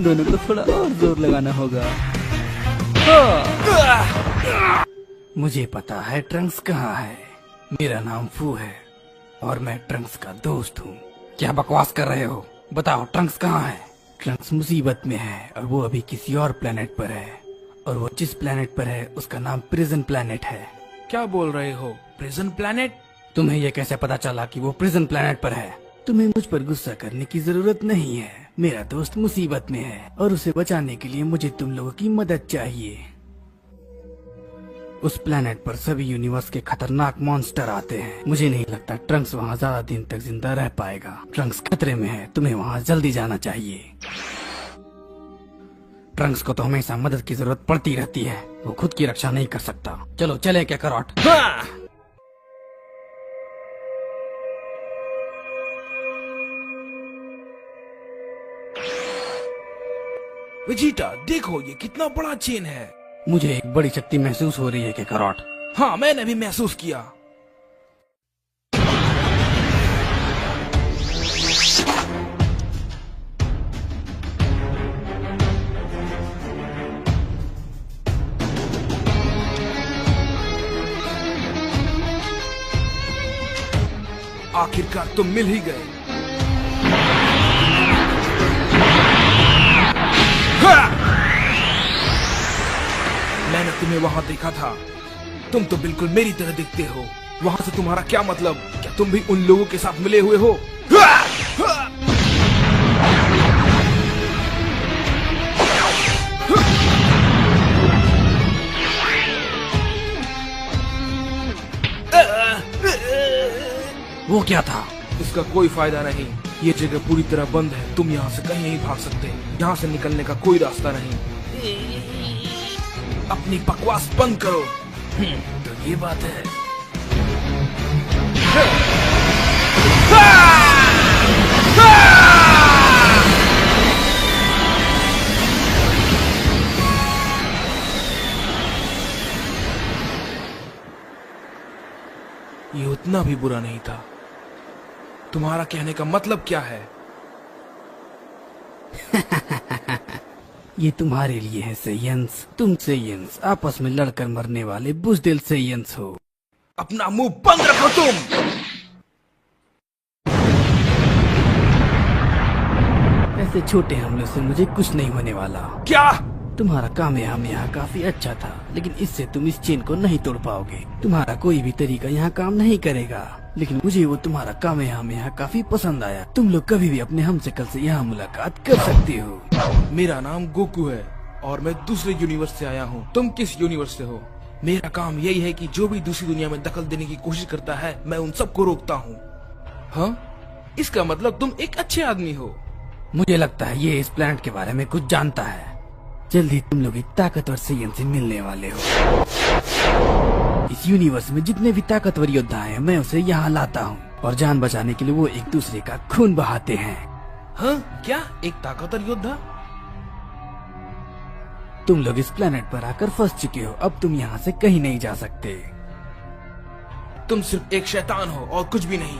दोनों को थोड़ा और जोर लगाना होगा। हाँ। मुझे पता है ट्रंक्स कहाँ है। मेरा नाम फू है और मैं ट्रंक्स का दोस्त हूँ। क्या बकवास कर रहे हो? बताओ ट्रंक्स कहाँ है? ट्रंक्स मुसीबत में है और वो अभी किसी और प्लेनेट पर है, और वो जिस प्लेनेट पर है उसका नाम प्रिजन प्लेनेट है। क्या बोल रहे हो? Prison planet? तुम्हें ये कैसे पता चला कि वो प्रिजन प्लेनेट पर है? तुम्हें मुझ पर गुस्सा करने की जरूरत नहीं है। मेरा दोस्त मुसीबत में है और उसे बचाने के लिए मुझे तुम लोगों की मदद चाहिए। उस प्लेनेट पर सभी यूनिवर्स के खतरनाक मॉन्स्टर आते हैं। मुझे नहीं लगता ट्रंक्स वहाँ ज्यादा दिन तक जिंदा रह पाएगा। ट्रंक्स खतरे में है, तुम्हें वहाँ जल्दी जाना चाहिए। ट्रंक्स को तो हमेशा मदद की जरूरत पड़ती रहती है, वो खुद की रक्षा नहीं कर सकता। चलो चले क्या करॉट। हाँ! वेजिटा देखो, ये कितना बड़ा चेन है। मुझे एक बड़ी शक्ति महसूस हो रही है कैकरॉट। हाँ, मैंने भी महसूस किया। आखिरकार तुम मिल ही गए। मैंने तुम्हें वहां देखा था। तुम तो बिल्कुल मेरी तरह दिखते हो। वहां से तुम्हारा क्या मतलब? क्या तुम भी उन लोगों के साथ मिले हुए हो? वो क्या था? इसका कोई फायदा नहीं। ये जगह पूरी तरह बंद है। तुम यहाँ से कहीं नहीं भाग सकते। यहाँ से निकलने का कोई रास्ता नहीं। अपनी बकवास बंद करो। तो ये बात है। ये उतना भी बुरा नहीं था। तुम्हारा कहने का मतलब क्या है? ये तुम्हारे लिए है सेयंस। तुम सेयंस आपस में लड़कर मरने वाले बुज़दिल सेयंस हो। अपना मुंह बंद रखो तुम। ऐसे छोटे हमले से मुझे कुछ नहीं होने वाला। क्या? तुम्हारा कामयाहा काफी अच्छा था, लेकिन इससे तुम इस चेन को नहीं तोड़ पाओगे। तुम्हारा कोई भी तरीका यहाँ काम नहीं करेगा, लेकिन मुझे वो तुम्हारा कामयाहा काफी पसंद आया। तुम लोग कभी भी अपने हमशक्ल से यहाँ मुलाकात कर सकते हो। मेरा नाम गोकू है और मैं दूसरे यूनिवर्स से आया हूँ। तुम किस यूनिवर्स से हो? मेरा काम यही है कि जो भी दूसरी दुनिया में दखल देने की कोशिश करता है, मैं उन सबको रोकता हूँ। हाँ, इसका मतलब तुम एक अच्छे आदमी हो। मुझे लगता है ये इस प्लैनेट के बारे में कुछ जानता है। जल्दी तुम लोग एक ताकतवर सेयन से मिलने वाले हो। इस यूनिवर्स में जितने भी ताकतवर योद्धा हैं, मैं उसे यहाँ लाता हूँ, और जान बचाने के लिए वो एक दूसरे का खून बहाते हैं। हाँ? क्या एक ताकतवर योद्धा? तुम लोग इस प्लेनेट पर आकर फंस चुके हो। अब तुम यहाँ से कहीं नहीं जा सकते। तुम सिर्फ एक शैतान हो और कुछ भी नहीं।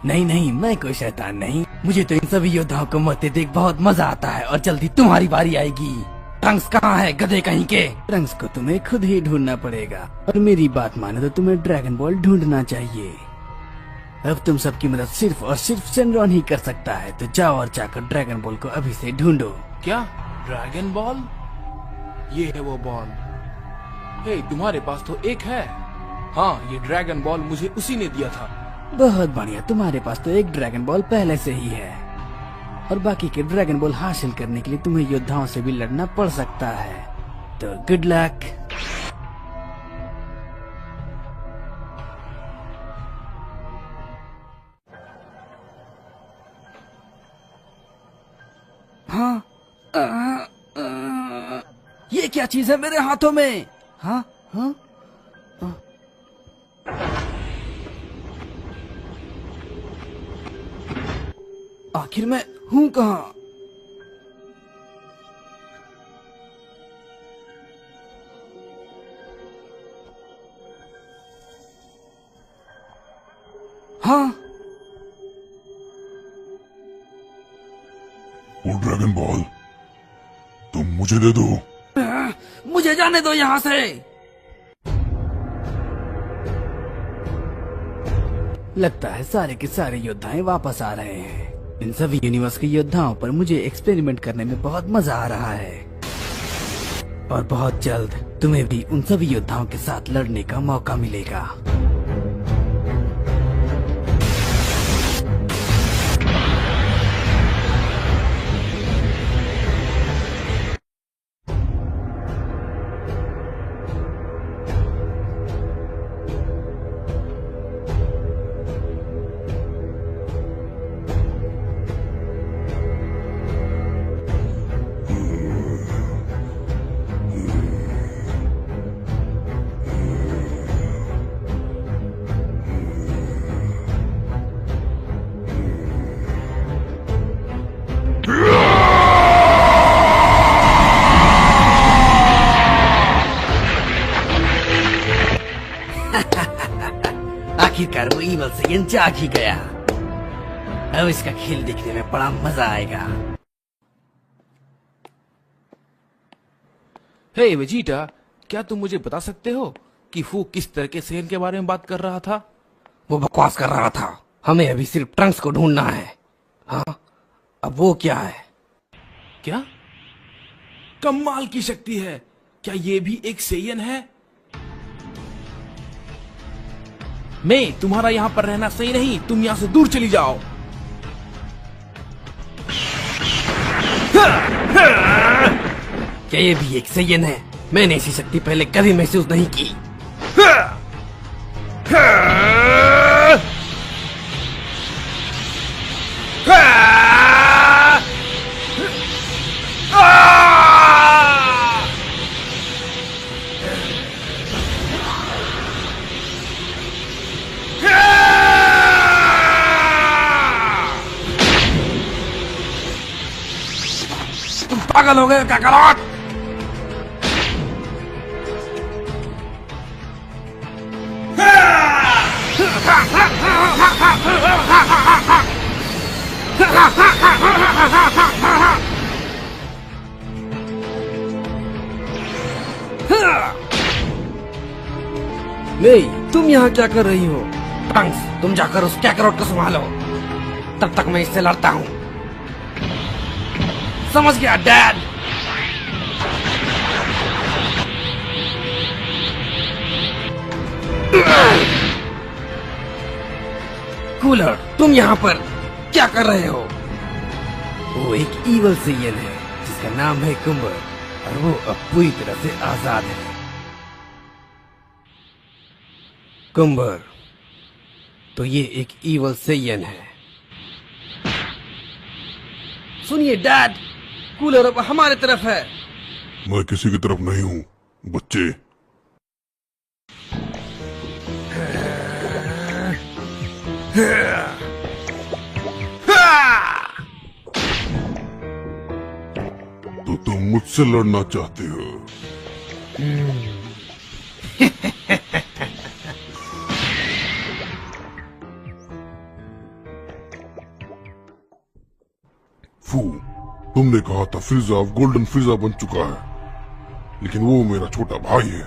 नहीं नहीं, मैं कोई शैतान नहीं। मुझे तो इन सभी योद्धाओं को मरते देख बहुत मजा आता है, और जल्दी तुम्हारी बारी आएगी। ट्रंक्स कहाँ है गधे कहीं के? ट्रंक्स को तुम्हें खुद ही ढूंढना पड़ेगा, और मेरी बात माने तो तुम्हें ड्रैगन बॉल ढूंढना चाहिए। अब तुम सबकी मदद सिर्फ और सिर्फ शेनरॉन ही कर सकता है, तो जाओ और जाकर ड्रैगन बॉल को अभी से ढूंढो। क्या? Dragon ball? ये है वो बॉल। हे, तुम्हारे पास तो एक है। हाँ, ये ड्रैगन बॉल मुझे उसी ने दिया था। बहुत बढ़िया, तुम्हारे पास तो एक ड्रैगन बॉल पहले से ही है, और बाकी के ड्रैगन बॉल हासिल करने के लिए तुम्हें योद्धाओं से भी लड़ना पड़ सकता है। तो गुड लक। हाँ, ये क्या चीज है मेरे हाथों में? हाँ हाँ, आखिर मैं हूँ कहाँ? हाँ, वो ड्रैगन बॉल मुझे दे दो। मुझे जाने दो यहाँ से। लगता है सारे के सारे योद्धाएं वापस आ रहे हैं। इन सभी यूनिवर्स के योद्धाओं पर मुझे एक्सपेरिमेंट करने में बहुत मजा आ रहा है और बहुत जल्द तुम्हें भी उन सभी योद्धाओं के साथ लड़ने का मौका मिलेगा। आखिरकार वो ईवल सेयन जाग ही गया। अब इसका खेल देखने में बड़ा मजा आएगा। हे वेजिटा, क्या तुम मुझे बता सकते हो कि फू किस तरह के सेन के बारे में बात कर रहा था? वो बकवास कर रहा था। हमें अभी सिर्फ ट्रंक्स को ढूंढना है। हाँ, अब वो क्या है? क्या कमाल की शक्ति है! क्या ये भी एक सेयन है? मैं तुम्हारा यहाँ पर रहना सही नहीं, तुम यहाँ से दूर चली जाओ। क्या ये भी एक सेयन है? मैंने ऐसी शक्ति पहले कभी महसूस नहीं की। तुम पागल हो गए क्या काकरोट? नहीं, तुम यहाँ क्या कर रही हो? ट्रंक्स, तुम जाकर उस कैकरोट को संभालो। तब तक मैं इससे लड़ता हूँ। समझ गया डैड? कूलर, तुम यहाँ पर क्या कर रहे हो? वो एक ईवल सेयन है जिसका नाम है कुंबर और वो अब पूरी तरह से आजाद है। कुंबर, तो ये एक ईवल सेयन है। सुनिए डैड, कूलर अब हमारे तरफ है। मैं किसी की तरफ नहीं हूँ बच्चे। तो तुम मुझसे लड़ना चाहते हो? फू, तुमने कहा था फ्रीजा अब गोल्डन फ्रीजा बन चुका है, लेकिन वो मेरा छोटा भाई है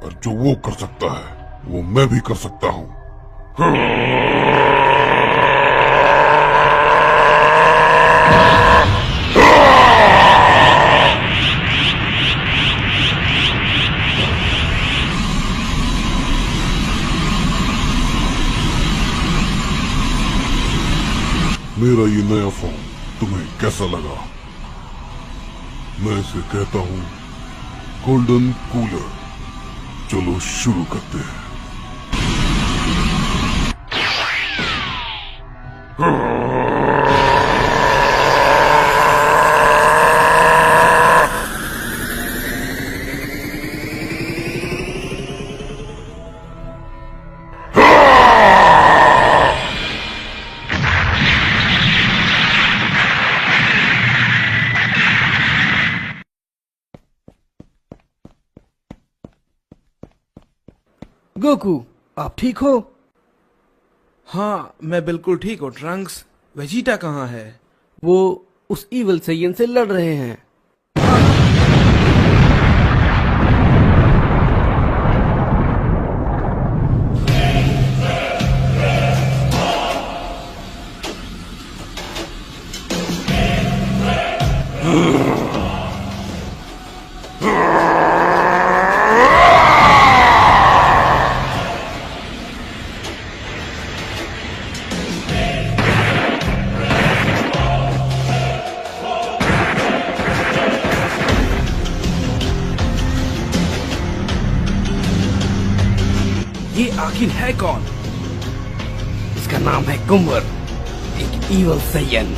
और जो वो कर सकता है वो मैं भी कर सकता हूँ। मेरा ये नया फॉर्म तुम्हें कैसा लगा? मैं इसे कहता हूँ गोल्डन कूलर। चलो शुरू करते हैं। गोकू, आप ठीक हो? हाँ, मैं बिल्कुल ठीक हूँ ट्रंक्स। वेजिटा कहाँ है? वो उस ईवल सेयन से लड़ रहे हैं। ये आखिर है कौन? इसका नाम है कुंवर, एक ईवल सैयन।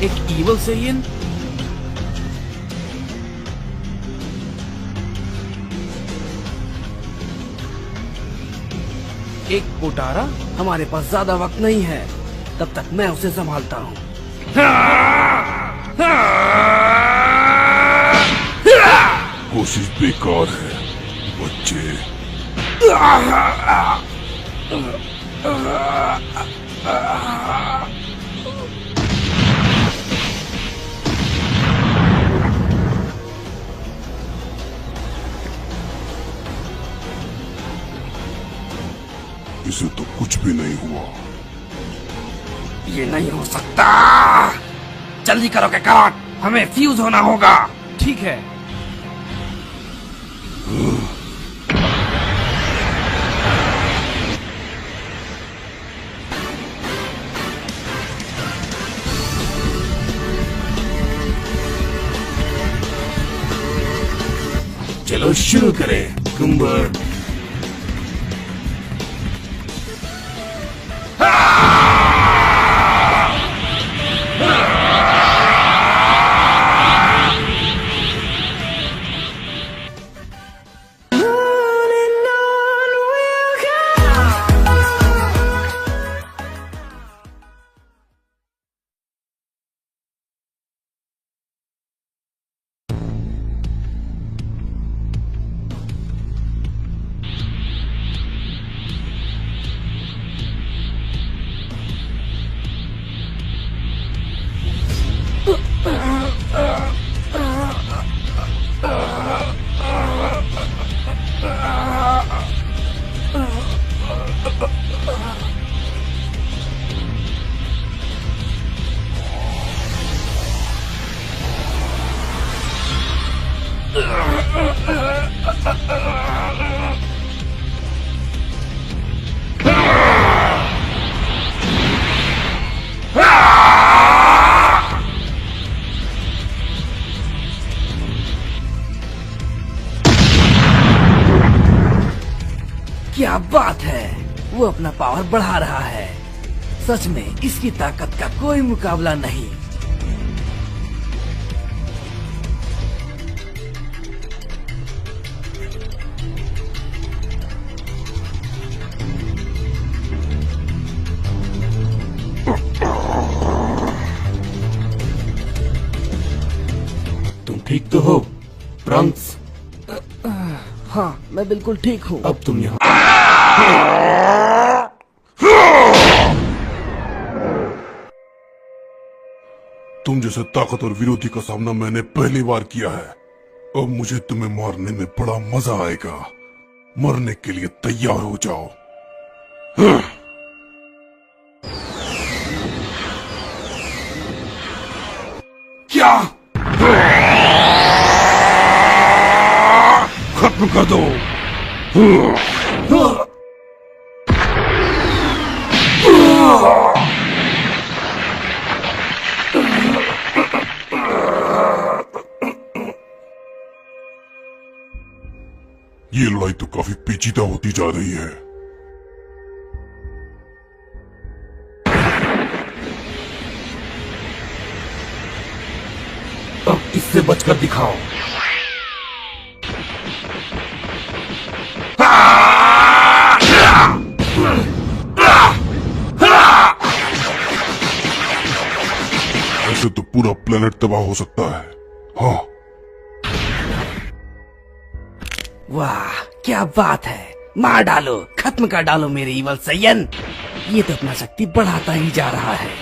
एक ईवल सेयन? एक पोटारा? हमारे पास ज्यादा वक्त नहीं है, तब तक मैं उसे संभालता हूँ। कोशिश बेकार है बच्चे। इसे तो कुछ भी नहीं हुआ। ये नहीं हो सकता। जल्दी करो के काट, हमें फ्यूज होना होगा। ठीक है। चलो शुरू करें कुंवर। क्या बात है, वो अपना पावर बढ़ा रहा है। सच में इसकी ताकत का कोई मुकाबला नहीं। तुम ठीक तो हो ट्रंक्स? हाँ, मैं बिल्कुल ठीक हूँ। अब तुम यहाँ तुम जैसे ताकतवर विरोधी का सामना मैंने पहली बार किया है। अब मुझे तुम्हें मारने में बड़ा मजा आएगा। मरने के लिए तैयार हो जाओ। क्या? खत्म कर दो। ये लड़ाई तो काफी पेचीदा होती जा रही है। अब इससे बचकर दिखाओ। ऐसे तो पूरा प्लेनेट तबाह हो सकता है। हाँ, वाह क्या बात है। मार डालो, खत्म कर डालो मेरे ईवल सैयन। ये तो अपना शक्ति बढ़ाता ही जा रहा है।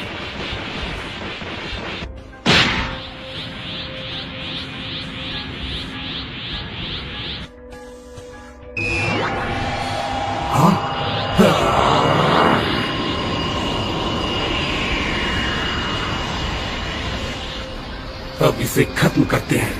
अब इसे खत्म करते हैं।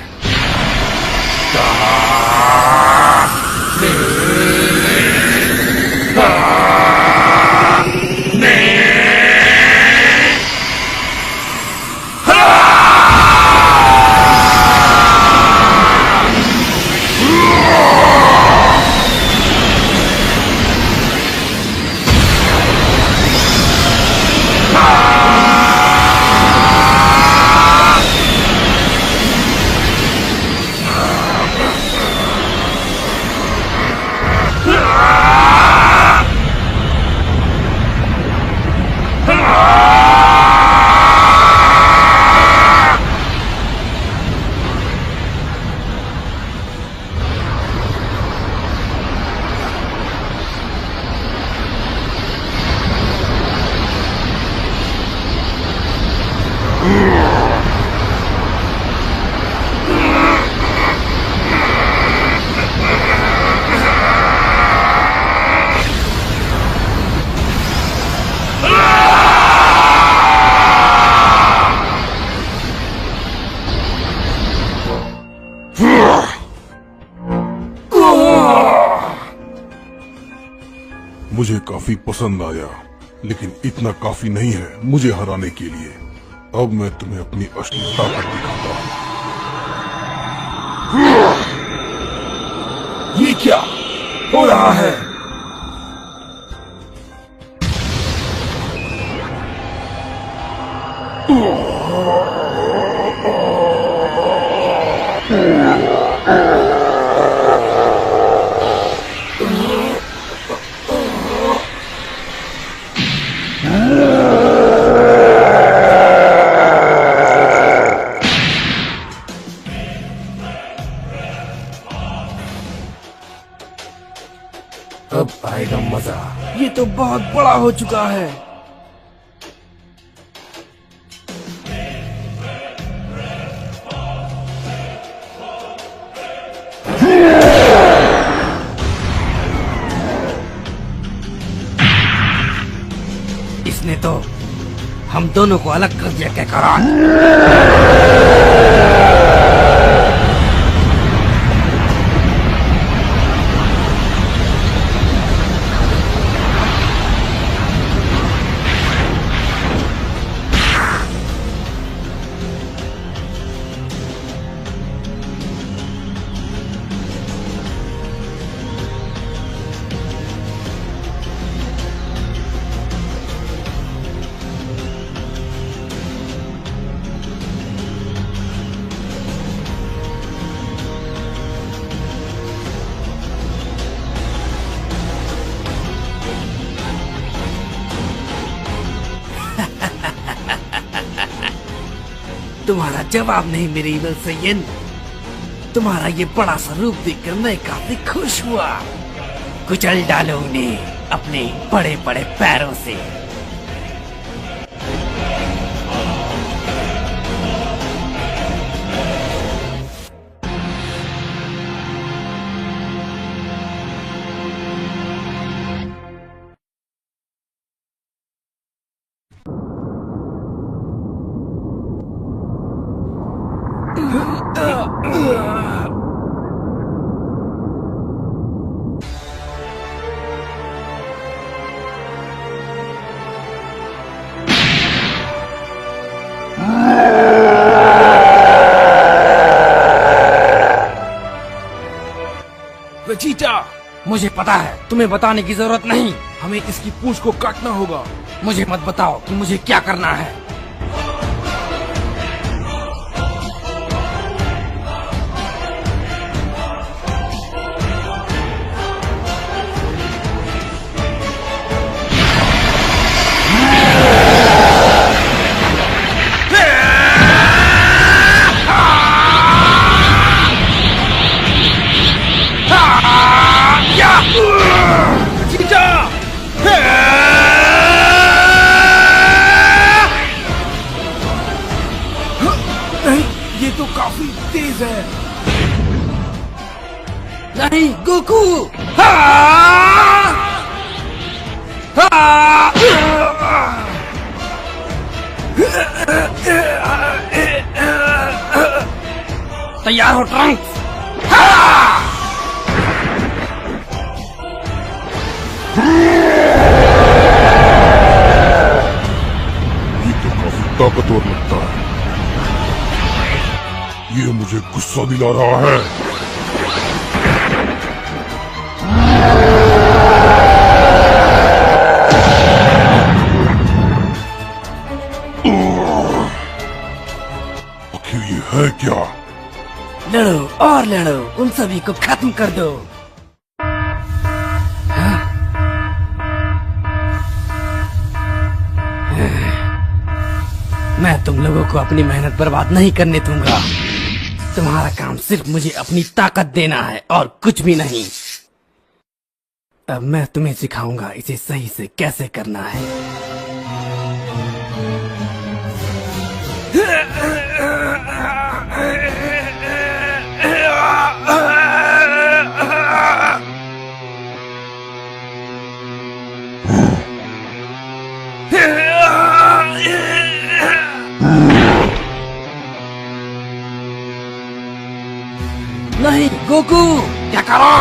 मुझे काफी पसंद आया, लेकिन इतना काफी नहीं है मुझे हराने के लिए। अब मैं तुम्हें अपनी असली ताकत दिखाता हूँ। ये क्या हो रहा है? अब आएगा मजा। ये तो बहुत बड़ा हो चुका है। इसने तो हम दोनों को अलग कर दिया क्या करान। तुम्हारा जवाब नहीं मेरे इवल सैयन। तुम्हारा ये बड़ा सा रूप देखकर मैं काफी खुश हुआ। कुचल डालो उन्हें अपने बड़े बड़े पैरों से। वेजिटा, मुझे पता है, तुम्हें बताने की जरूरत नहीं। हमें इसकी पूंछ को काटना होगा। मुझे मत बताओ कि मुझे क्या करना है। नहीं, ये तो काफी तेज है। नहीं गोकू। तैयार हो ट्रंक्स? ये तो काफी ताकतवर लगता है। ये मुझे गुस्सा दिला रहा है। आखिर ये है क्या? लड़ो और लड़ो, उन सभी को खत्म कर दो। मैं तुम लोगों को अपनी मेहनत बर्बाद नहीं करने दूंगा। तुम्हारा काम सिर्फ मुझे अपनी ताकत देना है और कुछ भी नहीं। अब मैं तुम्हें सिखाऊंगा इसे सही से कैसे करना है। नहीं गोकू, क्या करो?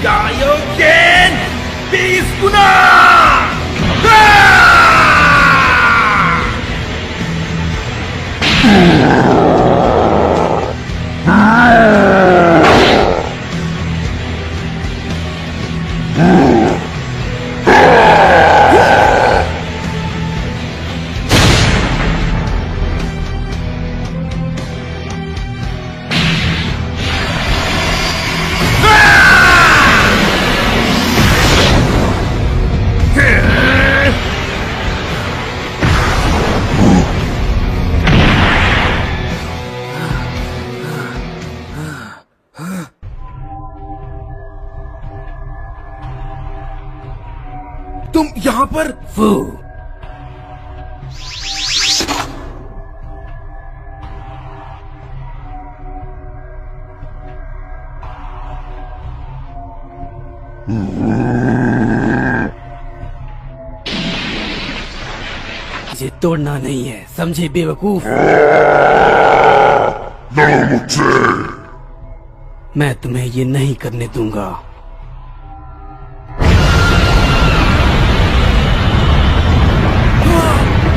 Kaioken Beast-Guna! तुम यहाँ पर? फू, इसे तोड़ना नहीं है, समझे बेवकूफ? लड़ो मुझसे। मैं तुम्हें ये नहीं करने दूंगा।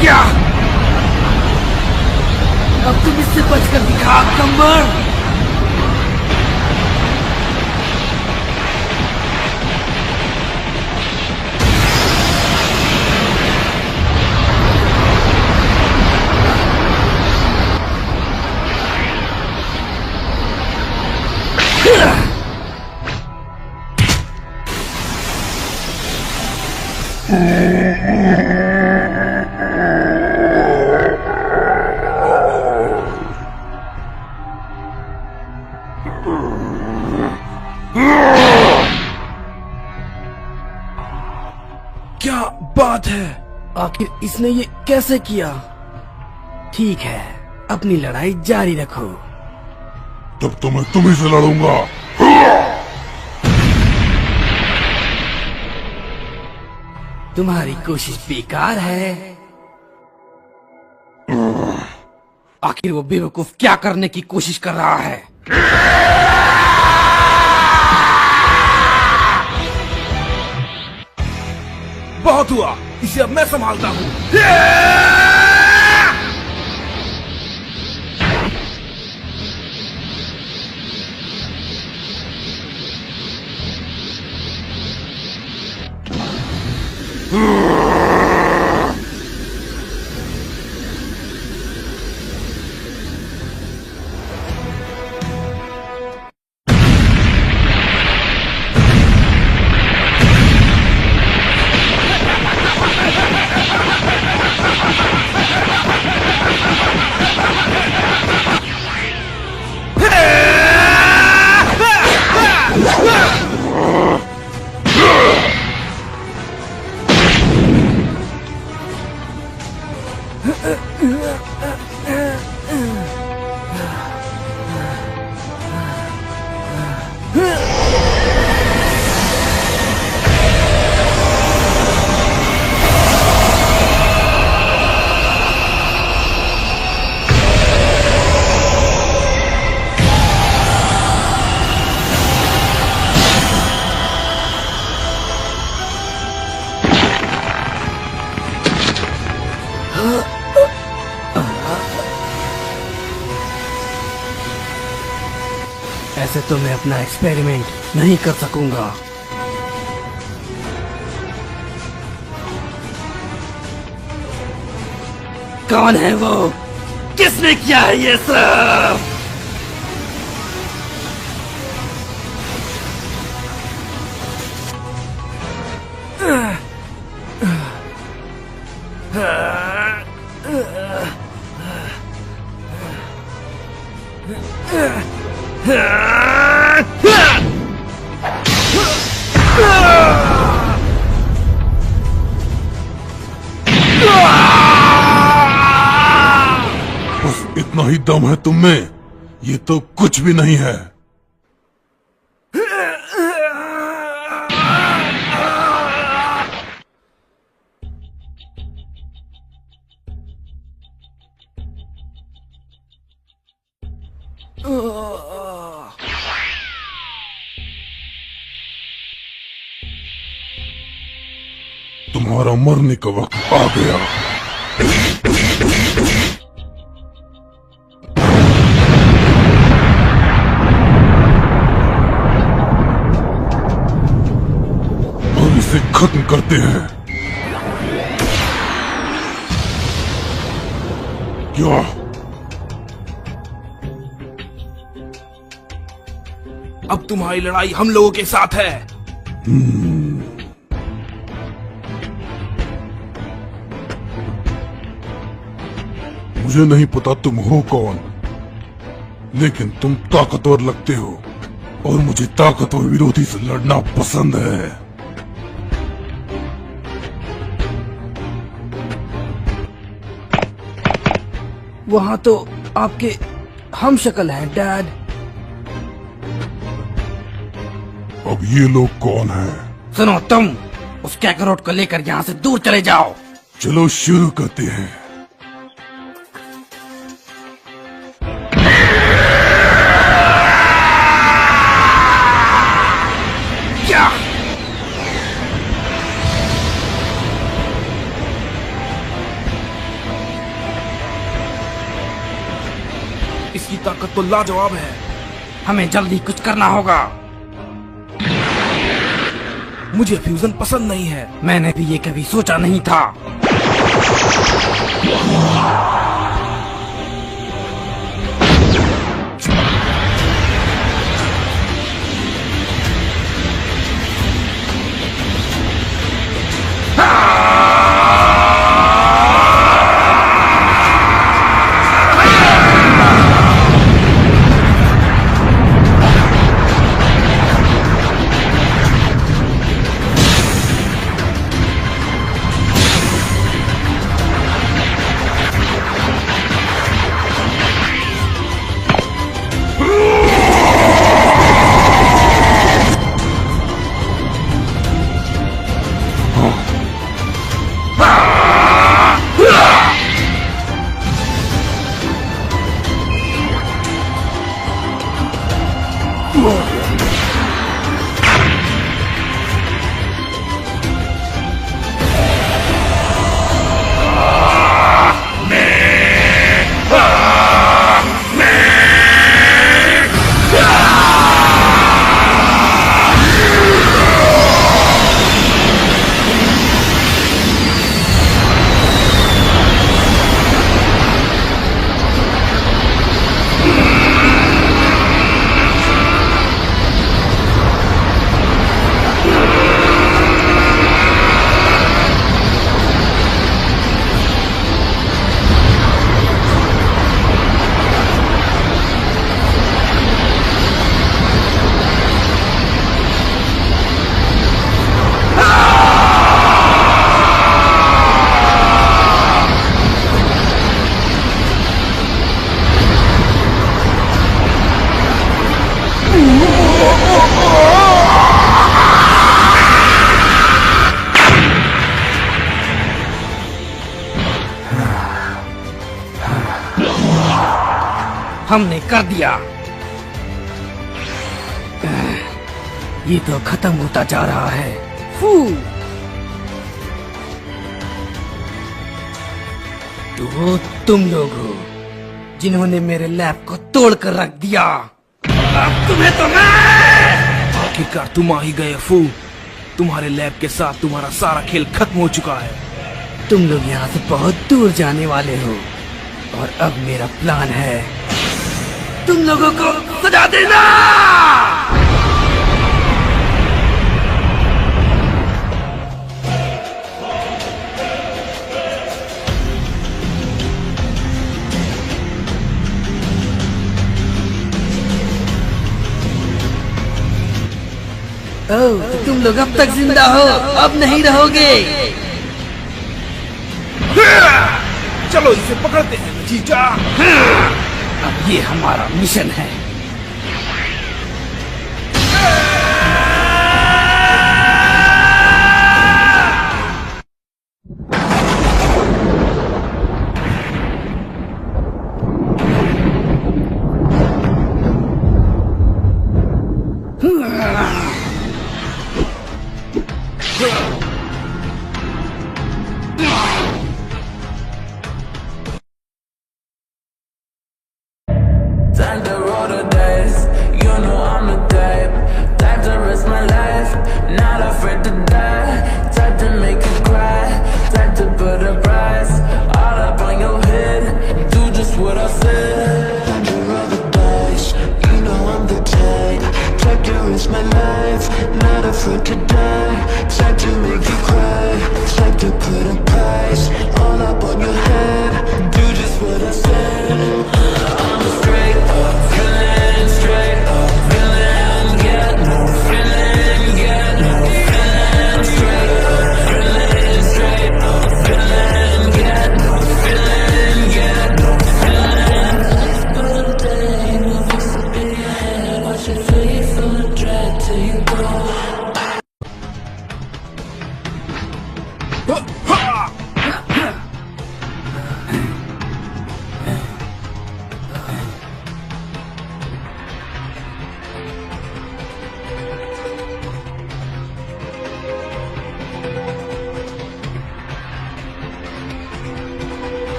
क्या? अब तुम इससे बचकर दिखा कंबर। क्या बात है? आखिर इसने ये कैसे किया? ठीक है, अपनी लड़ाई जारी रखो। तब तो मैं तुम्ही से लड़ूंगा। तुम्हारी कोशिश बेकार है। आखिर वो बेवकूफ क्या करने की कोशिश कर रहा है? बहुत हुआ, इसे अब मैं संभालता हूँ। ऐसे तो मैं अपना एक्सपेरिमेंट नहीं कर सकूंगा। कौन है वो? किसने किया है ये सब? बस इतना ही दम है तुम में, ये तो कुछ भी नहीं है। तुम्हारा मरने का वक्त आ गया। अब इसे खत्म करते हैं। क्या? अब तुम्हारी लड़ाई हम लोगों के साथ है। मुझे नहीं पता तुम हो कौन, लेकिन तुम ताकतवर लगते हो और मुझे ताकतवर विरोधी से लड़ना पसंद है। वहाँ तो आपके हम शक्ल हैं डैड। अब ये लोग कौन हैं? सुनो, तुम उस कैकरोट को लेकर यहाँ से दूर चले जाओ। चलो शुरू करते हैं। इसकी ताकत तो लाजवाब है। हमें जल्दी कुछ करना होगा। मुझे फ्यूजन पसंद नहीं है। मैंने भी ये कभी सोचा नहीं था। हमने कर दिया। ये तो खत्म होता जा रहा है। फू। तो तुम लोग हो जिन्होंने मेरे लैब को तोड़ कर रख दिया। अब तुम्हें तो मैं। आखिरकार तुम आ ही गए फू। तुम्हारे लैब के साथ तुम्हारा सारा खेल खत्म हो चुका है। तुम लोग यहाँ से बहुत दूर जाने वाले हो और अब मेरा प्लान है तुम लोगों को सजा देना। ओह, तो तुम लोग अब तक जिंदा हो, अब नहीं रहोगे। चलो इसे पकड़ते हैं जीजा। अब ये हमारा मिशन है। Time to roll the dice, you know I'm the type to risk my life, not afraid to die, type to make you cry, type to put a price, all up on your head, do just what I said. Time to roll the dice, you know I'm the type to risk my life, not afraid to die, type to make you cry, type to put a price, all up on your head, do just what I said. I'm straight up feeling, straight up feeling, get no feeling, get no feeling, straight up feeling, straight up feeling, get no feeling, get no feeling. But a day will fix it in your head, watch it feel you feel the dread till you go.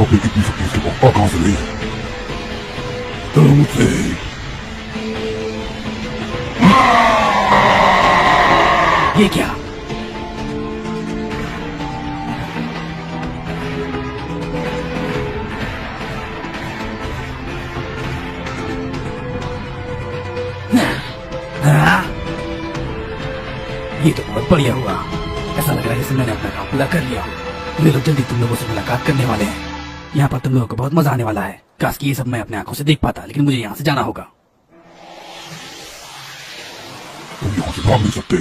आपने कितनी शक्ति से वहाँ कहाँ से ली? चलो मुझसे। ये क्या? ये तो बहुत बढ़िया हुआ। ऐसा लग रहा है जैसे मैंने अपना काम पूरा कर लिया। वे लोग जल्दी तुम लोगों से मुलाकात करने वाले हैं। यहाँ पर तुम लोगों को बहुत मजा आने वाला है। काश कि ये सब मैं अपने आंखों से देख पाता, लेकिन मुझे यहाँ से जाना होगा। तुम यहाँ से भाग नहीं सकते।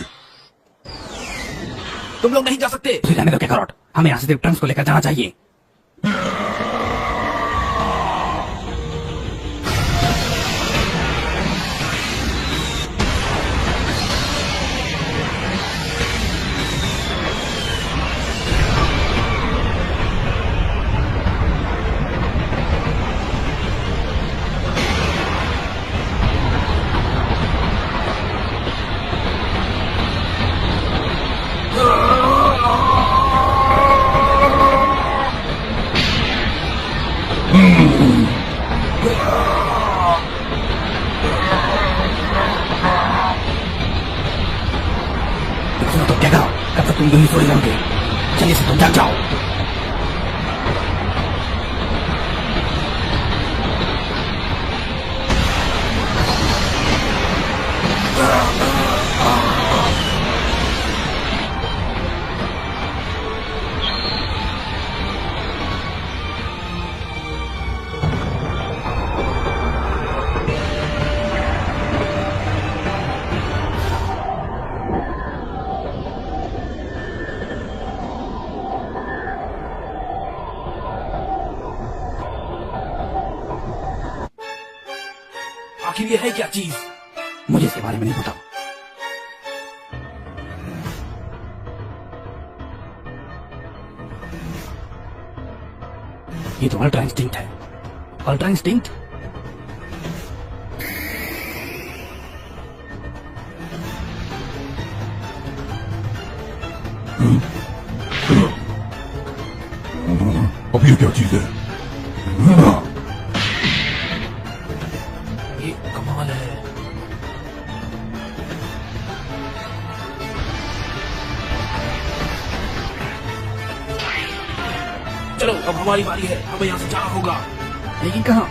तुम लोग नहीं जा सकते। उसे जाने दो कैकरॉट, हमें यहाँ से सिर्फ ट्रंक्स को लेकर जाना चाहिए। तो क्या करो, कब तक तुम यही सोए रहोगे? चलिए से तुम जाग जाओ। आखिर ये है क्या चीज? मुझे इसके बारे में नहीं पता। ये तो अल्ट्रा इंस्टिंक्ट है। Ultra instinct? अब ये क्या चीज है? ये कमाल है। चलो अब हमारी बारी है, हमें यहाँ से जाना होगा। लेकिन कहाँ?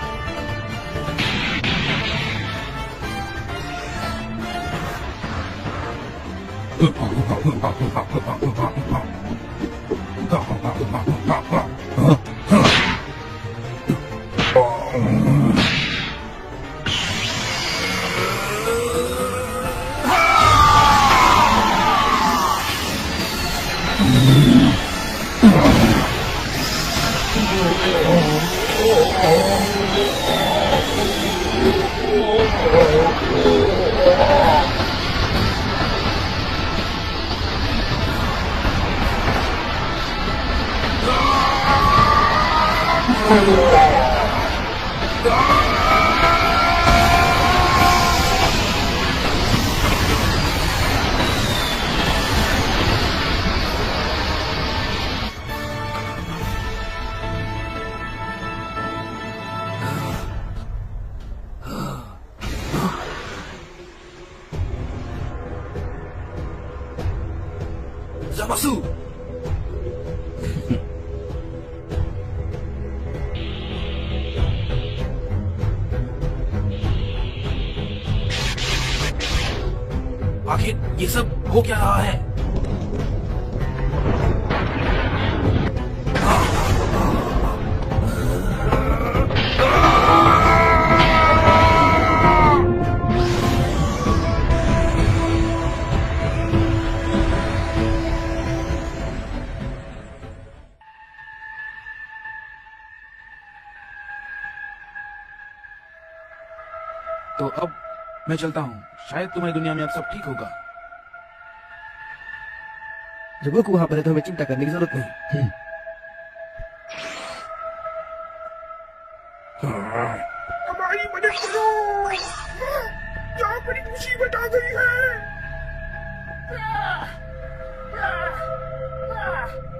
Zamasu! आखिर ये सब हो क्या रहा है? तो अब मैं चलता हूँ। शायद तुम्हारी दुनिया में अब सब ठीक होगा। जब वो वहां पर है तो हमें चिंता करने की जरूरत नहीं। हमारी मदद करो, यहाँ पर एक मुसीबत आ गई है।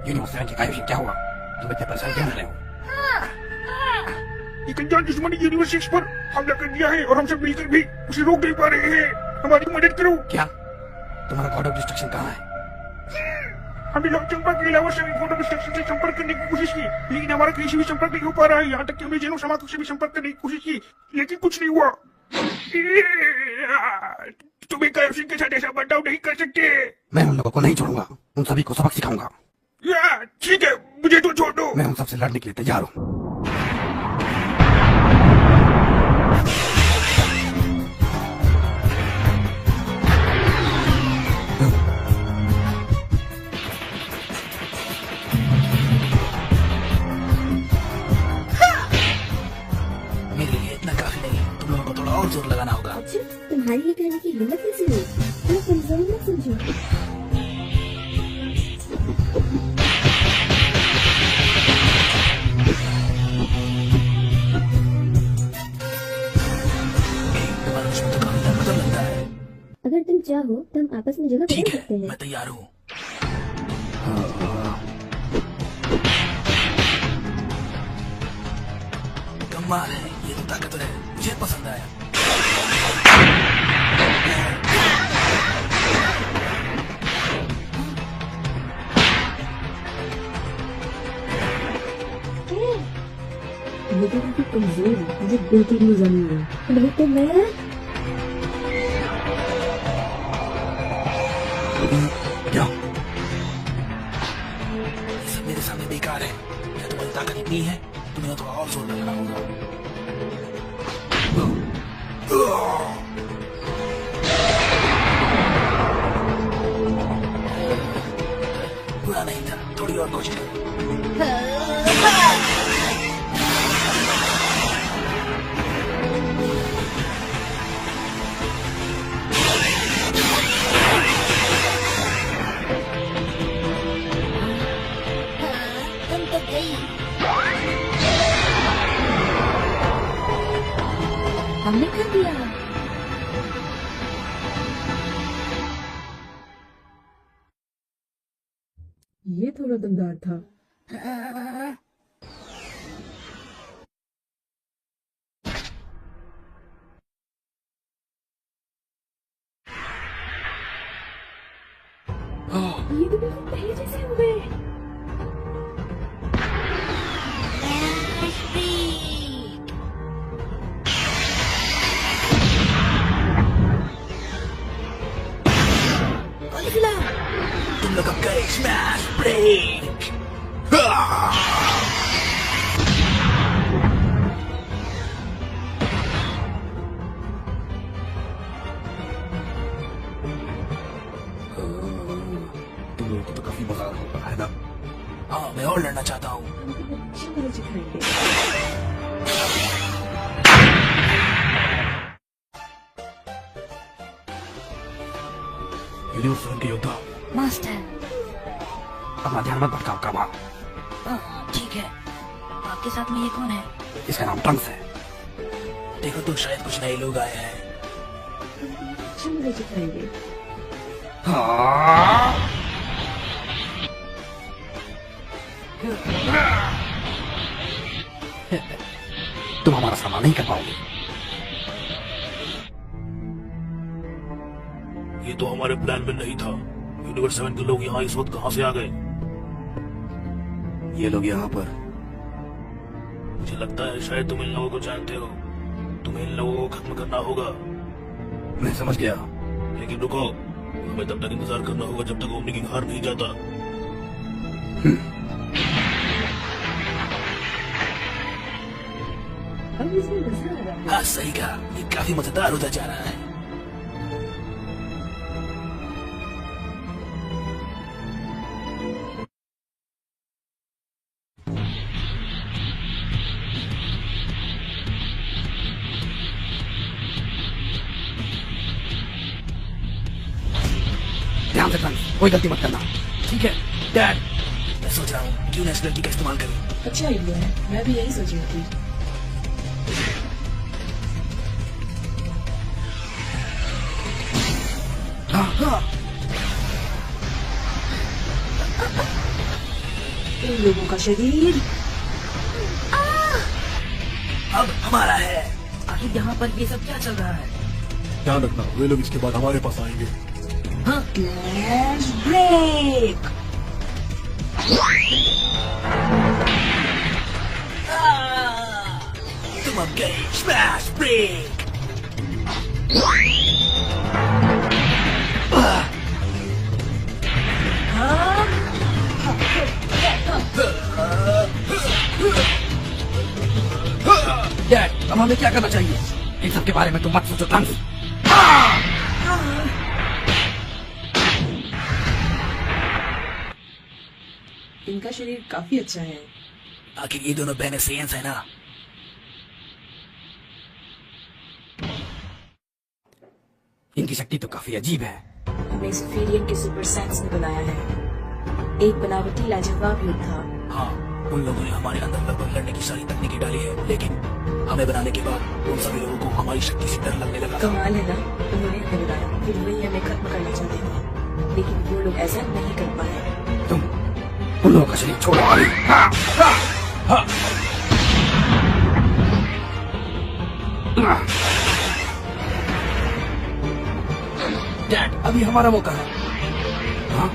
यूनिवर्सिटी का आयोजन क्या हुआ? तुम इतने परेशान क्यों हो रहे हो? एक अनजान दुश्मन यूनिवर्सिटी पर हमला कर दिया है और हम सब मिलकर भी उसे रोक नहीं पा रहे हैं। हमारी मदद करो। क्या? तुम्हारा गॉड ऑफ डिस्ट्रक्शन कहाँ है? हमने लॉन्ग चंपा के अलावा सभी गॉड ऑफ डिस्ट्रक्शन से संपर्क करने की कोशिश की, लेकिन हमारा कहीं से भी संपर्क नहीं हो पा रहा है। यहाँ तक कि हमने जेनो समातु से भी संपर्क करने की कोशिश की, लेकिन कुछ नहीं हुआ। तुम एक आयोजन के साथ ऐसा बर्ताव नहीं कर सकते। मैं उन लोगों को नहीं छोड़ूंगा, उन सभी को सबक सिखाऊंगा। ठीक है, मुझे तो छोड़ दो। मैं उन सबसे लड़ने के लिए तैयार हूँ। मेरे लिए इतना काफी नहीं, तुम लोगों को थोड़ा और जोर लगाना होगा। अच्छा, तुम्हारी ये कहने की हिम्मत कैसे हुई? तुम कमजोरी मत समझो। अगर तुम चाहो तो हम आपस में जगह ठीक बदल है, सकते हैं। मैं तैयार हूँ। कमाल है, ये तो ताकत है, मुझे पसंद आया। मैं तो काफी कमजोर हूँ, मुझे बिल्कुल नहीं जमीन है। नहीं तो मैं क्या? ये सब मेरे सामने बेकार है। क्या तुम्हारी ताकत इतनी है? तुम्हें थोड़ा और जोर लगाना होगा। बुरा नहीं था, थोड़ी और कोशिश करो। हमने कर दिया। ये थोड़ा दमदार था। ये तो बिल्कुल पहले जैसे हो गए। तुम लोग का स्मैश ब्रेक। तुम लोगों को तो काफी मजा होगा है ना? हाँ, मैं और लड़ना चाहता हूँ। अच्छी तरह सिखाएंगे। यूनिवर्सल के योद्धा, मास्टर। अपना ध्यान मत भटकाओ काबा। ठीक है, आपके साथ में ये कौन है? इसका नाम ट्रंक्स है। देखो तो शायद कुछ नए लोग आए हैं। अच्छी तरह सिखाएंगे। हाँ। तुम हमारा सामना नहीं कर पाओगे। ये तो हमारे प्लान में नहीं था। यूनिवर्स 7 के लोग यहाँ इस वक्त कहाँ से आ गए? ये लोग यहाँ पर। मुझे लगता है शायद तुम इन लोगों को जानते हो। तुम्हें इन लोगों को खत्म करना होगा। मैं समझ गया। लेकिन रुको, हमें तब तक इंतजार करना होगा जब तक ओमनी किंग हार नहीं जाता। अब इसमें मजा आ रहा है। हाँ सही कहा, ये काफी मजेदार होता जा रहा है। ध्यान से ट्रंक्स, कोई गलती मत करना। ठीक है डैड, मैं सोच रहा हूँ क्यों ना इस लड़की का इस्तेमाल करें। अच्छा आइडिया है, मैं भी यही सोच रही थी। हाँ हाँ। इन लोगों का शरीर अब हमारा है। आखिर यहाँ पर ये सब क्या चल रहा है? ध्यान रखना, वे लोग इसके बाद हमारे पास आएंगे। Smash break. तुम अब गए स्मैश ब्रेक। डैड, अब हमें क्या करना चाहिए? इन सब के बारे में तुम मत सोचो ट्रंक्स। इनका शरीर काफी अच्छा है। आखिर ये दोनों बहनें सेंस है ना? इनकी शक्ति तो काफी अजीब है। हमें सुपीरियर के सुपर सेंस ने बनाया है। एक बनावटी लाजवाब योद्धा। हाँ, उन लोगों ने हमारे अंदर लगभग लड़ने की सारी तकनीकें डाली है, लेकिन हमें बनाने के बाद उन सभी लोगों को हमारी शक्ति से डर लगने लगा। कमाल है ना, उन्होंने हमें बनाया, फिर वही हमें खत्म करना चाहते थे, लेकिन वो लोग ऐसा नहीं कर पाए। तुम उन लोगों का शरीर छोड़ो। हाँ, हाँ, हाँ। डैड, अभी हमारा मौका है। हाँ?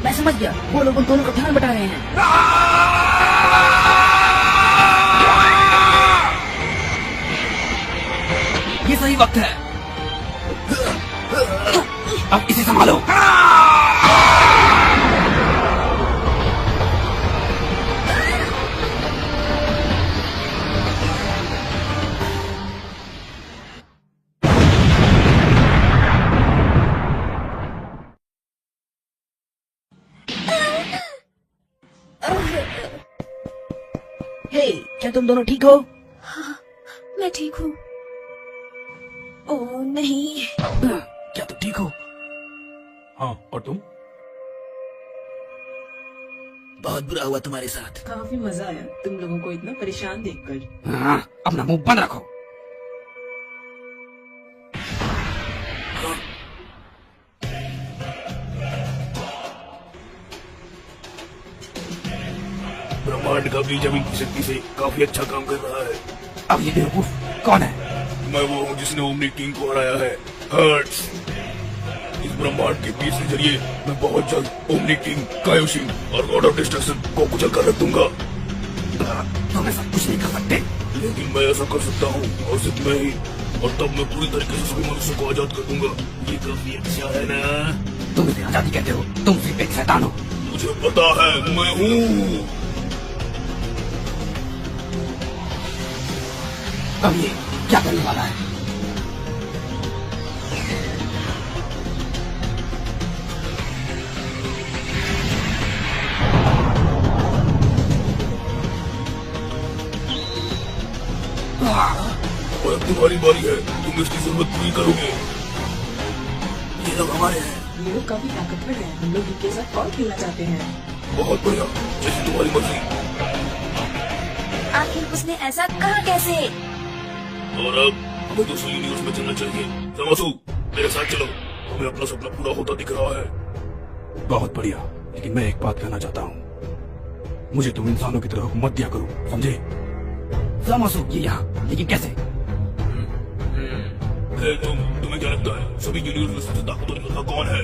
मैं समझ गया, वो लोग उन दोनों का ध्यान बटा रहे हैं। ये सही वक्त है। अब इसे संभालो। हे, क्या तुम दोनों ठीक हो? मैं ठीक हूँ। ओह नहीं। क्या तुम ठीक हो? हाँ, और तुम? बहुत बुरा हुआ तुम्हारे साथ। काफी मजा आया तुम लोगों को इतना परेशान देखकर। हाँ, अपना मुंह बंद रखो। ब्रह्मांड का बीज अभी की शक्ति से काफी अच्छा काम कर रहा है। अब ये बेवकूफ कौन है? मैं वो हूँ जिसने ओमनी किंग को हराया है, हर्ट्स। इस ब्रह्मांड के बीज के जरिए मैं बहुत जल्द ओमनी किंग, कायोशिन और गॉड ऑफ डिस्ट्रक्शन को कुचल कर रख दूंगा। तुम ऐसा कुछ नहीं कर सकते। लेकिन मैं ऐसा कर सकता हूँ, और सिर्फ मैं ही। और तब मैं पूरी तरीके से सभी मनुष्य को आजाद कर दूंगा। ये काफी अच्छा है ना? तुम इसे आजादी कहते हो? तुम सिर्फ एक शैतान हो। मुझे पता है मैं हूँ। अब ये क्या करने वाला है? और अब तुम्हारी बारी है, तुम इसकी जरूरत पूरी करोगे। ये लोग हमारे हैं। ये लोग काफी ताकतवर हैं, हम लोग इनके साथ और खेलना चाहते हैं। बहुत बढ़िया, जैसे तुम्हारी मर्जी। आखिर उसने ऐसा कहा कैसे? और अब हमें दूसरे यूनिवर्स में चलना चाहिए। समासु, मेरे साथ चलो, हमें अपना सपना पूरा होता दिख रहा है। बहुत बढ़िया, लेकिन मैं एक बात कहना चाहता हूँ। मुझे तुम इंसानों की तरह हुकूमत दिया करो, समझे? जामासु, ये यहाँ, लेकिन कैसे? तुम्हें क्या लगता है सभी यूनिवर्स में सबसे ताकतवर योद्धा कौन है?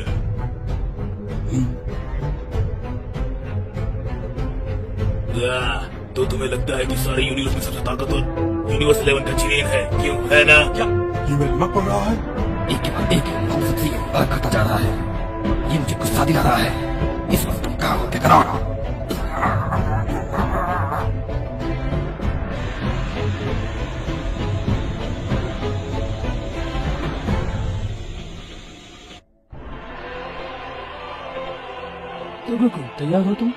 तो तुम्हें लगता है कि सारे यूनिवर्स में सबसे ताकतवर यूनिवर्स 11 का चिरेन है, क्यों? है ना? क्या ये मैं दिमाग पड़ रहा है? एक के बाद एक हम सबसे अलग करता जा रहा है। ये मुझे गुस्सा दिला रहा है। इस वक्त तुम कहाँ हो? क्या करो? तो बिल्कुल तैयार हो तुम?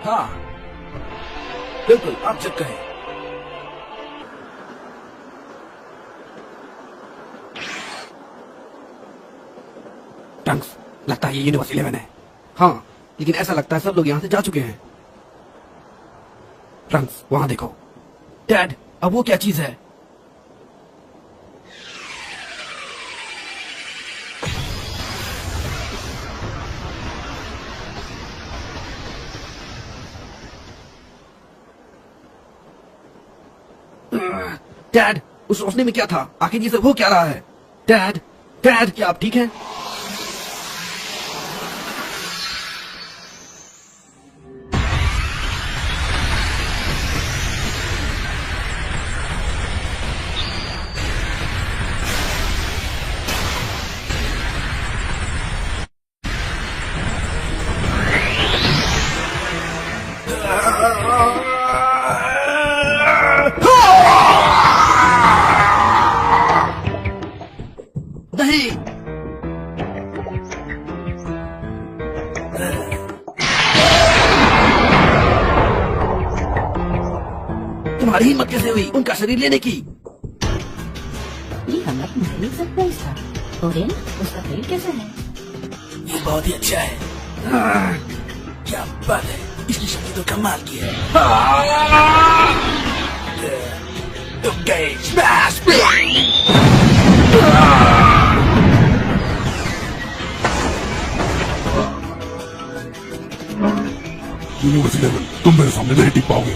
हाँ, बिल्कुल, आप जब कहें। टंक्स, लगता है ये यूनिवर्स 11 है। हाँ, लेकिन ऐसा लगता है सब लोग यहाँ से जा चुके हैं। टंक्स, वहाँ देखो। डैड, अब वो क्या चीज है? डैड, उस रोशनी में क्या था? आखिर ये सब हो क्या रहा है? डैड, डैड, क्या आप ठीक हैं? नहीं, तुम्हारी हिम्मत कैसे हुई उनका शरीर लेने की? ये हमारा नकली सरप्राइज था। ओरेन, उसका पेड़ कैसा है? ये बहुत ही अच्छा है। क्या बात है, इसकी शक्ति तो कमाल की है। तुम गए स्मैश। यूनिवर्स 11, तुम मेरे सामने नहीं टिक पाओगे।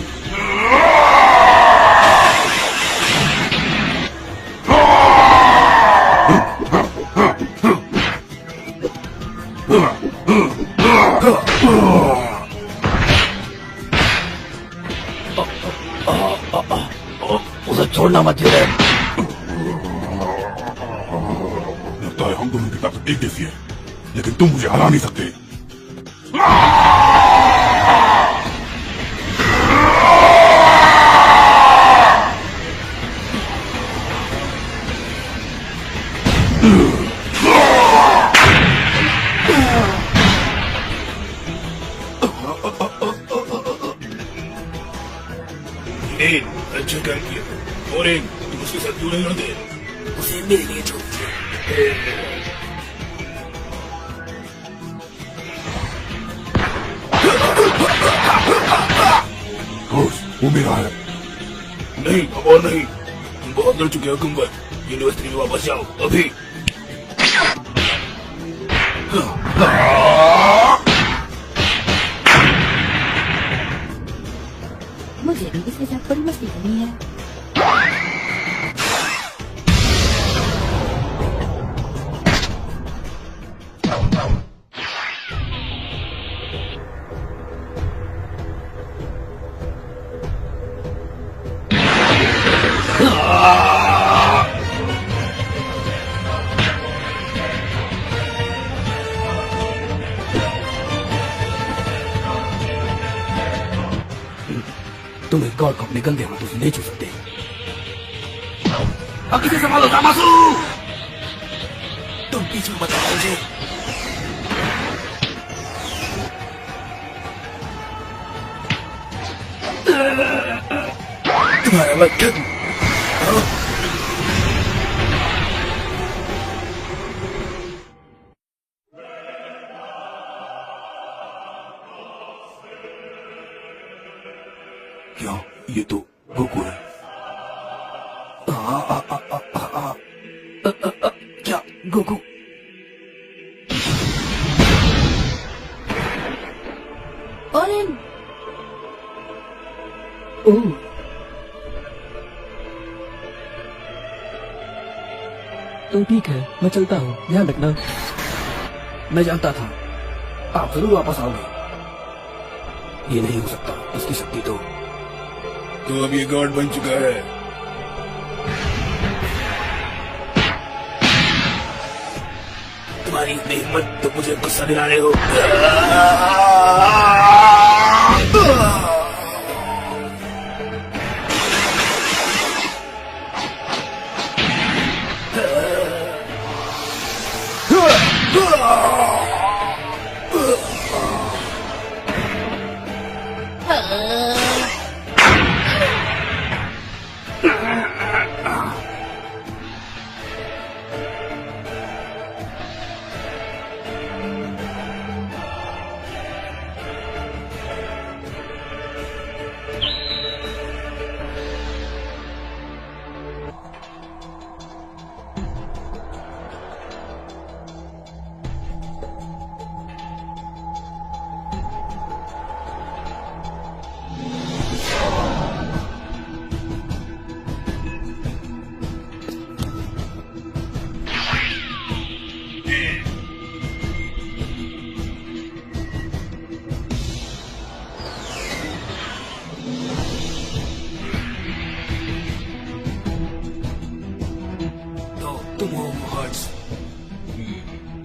उसे छोड़ना मत जिरेन। लगता है हम दोनों की ताकत एक जैसी है, लेकिन तुम मुझे हरा नहीं सकते। अच्छा काम किया। और तुम उसके साथ क्यों नहीं लड़ते? उसे मेरे लिए छोड़ दीजिए। बॉस वो मेरा है। नहीं अब और नहीं, तुम बहुत लड़ चुके हो गुम्बद। यूनिवर्सिटी में वापस जाओ अभी। मुझे भी इसके साथ बड़ी मस्ती करनी है। तुम इस गॉड को अपने गंदे हाथों से नहीं छू सकते। अब किसे संभालो कामासु। तुम बीच में बताओ मुझे। तुम्हारा मतलब क्या ये तो गोकू है। क्या गोकू? ओलिन, ओह तो ठीक है, मैं चलता हूँ, ध्यान रखना। मैं जानता था आप जरूर वापस आओगे। ये नहीं हो सकता, इसकी शक्ति तो अब ये गॉड बन चुका है। तुम्हारी इतनी हिम्मत तो मुझे गुस्सा दिला रहे हो।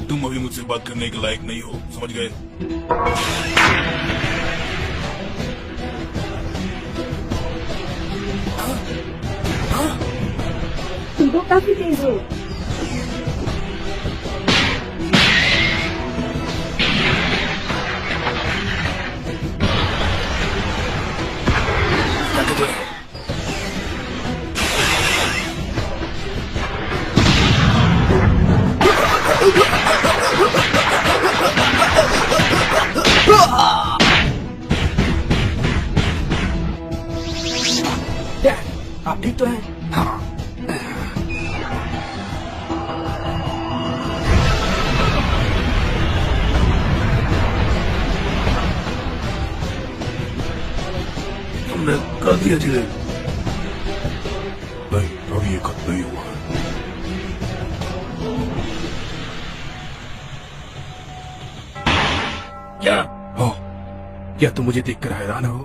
तुम अभी मुझसे बात करने के लायक नहीं हो, समझ गए? तुम तो काफी तेज हो। आप ठीक तो हैं? हाँ। तुमने कर दिया जिले? नहीं, अभी ये खत्म नहीं हुआ है। क्या? हो, क्या तुम मुझे देखकर हैरान हो?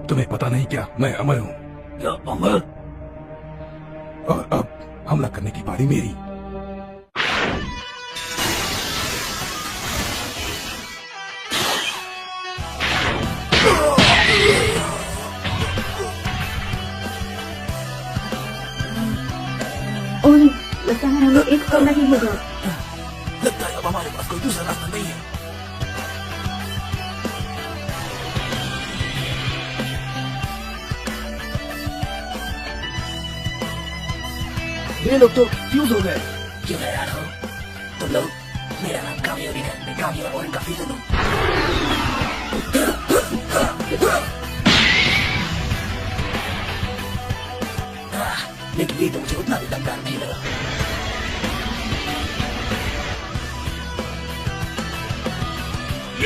तुम्हें पता नहीं क्या मैं अमर हूँ? क्या अमर? और अब हमला करने की बारी मेरी। और लगता है हमें एक करना ही होगा। लगता है अब हमारे पास कोई दूसरा रास्ता नहीं है। ये लोग तो फ्यूज हो गए। क्यों हैरान हो तुम लोग? मेरा नाम कामयाबी है, मैं कामयाब और काफी सुनूं।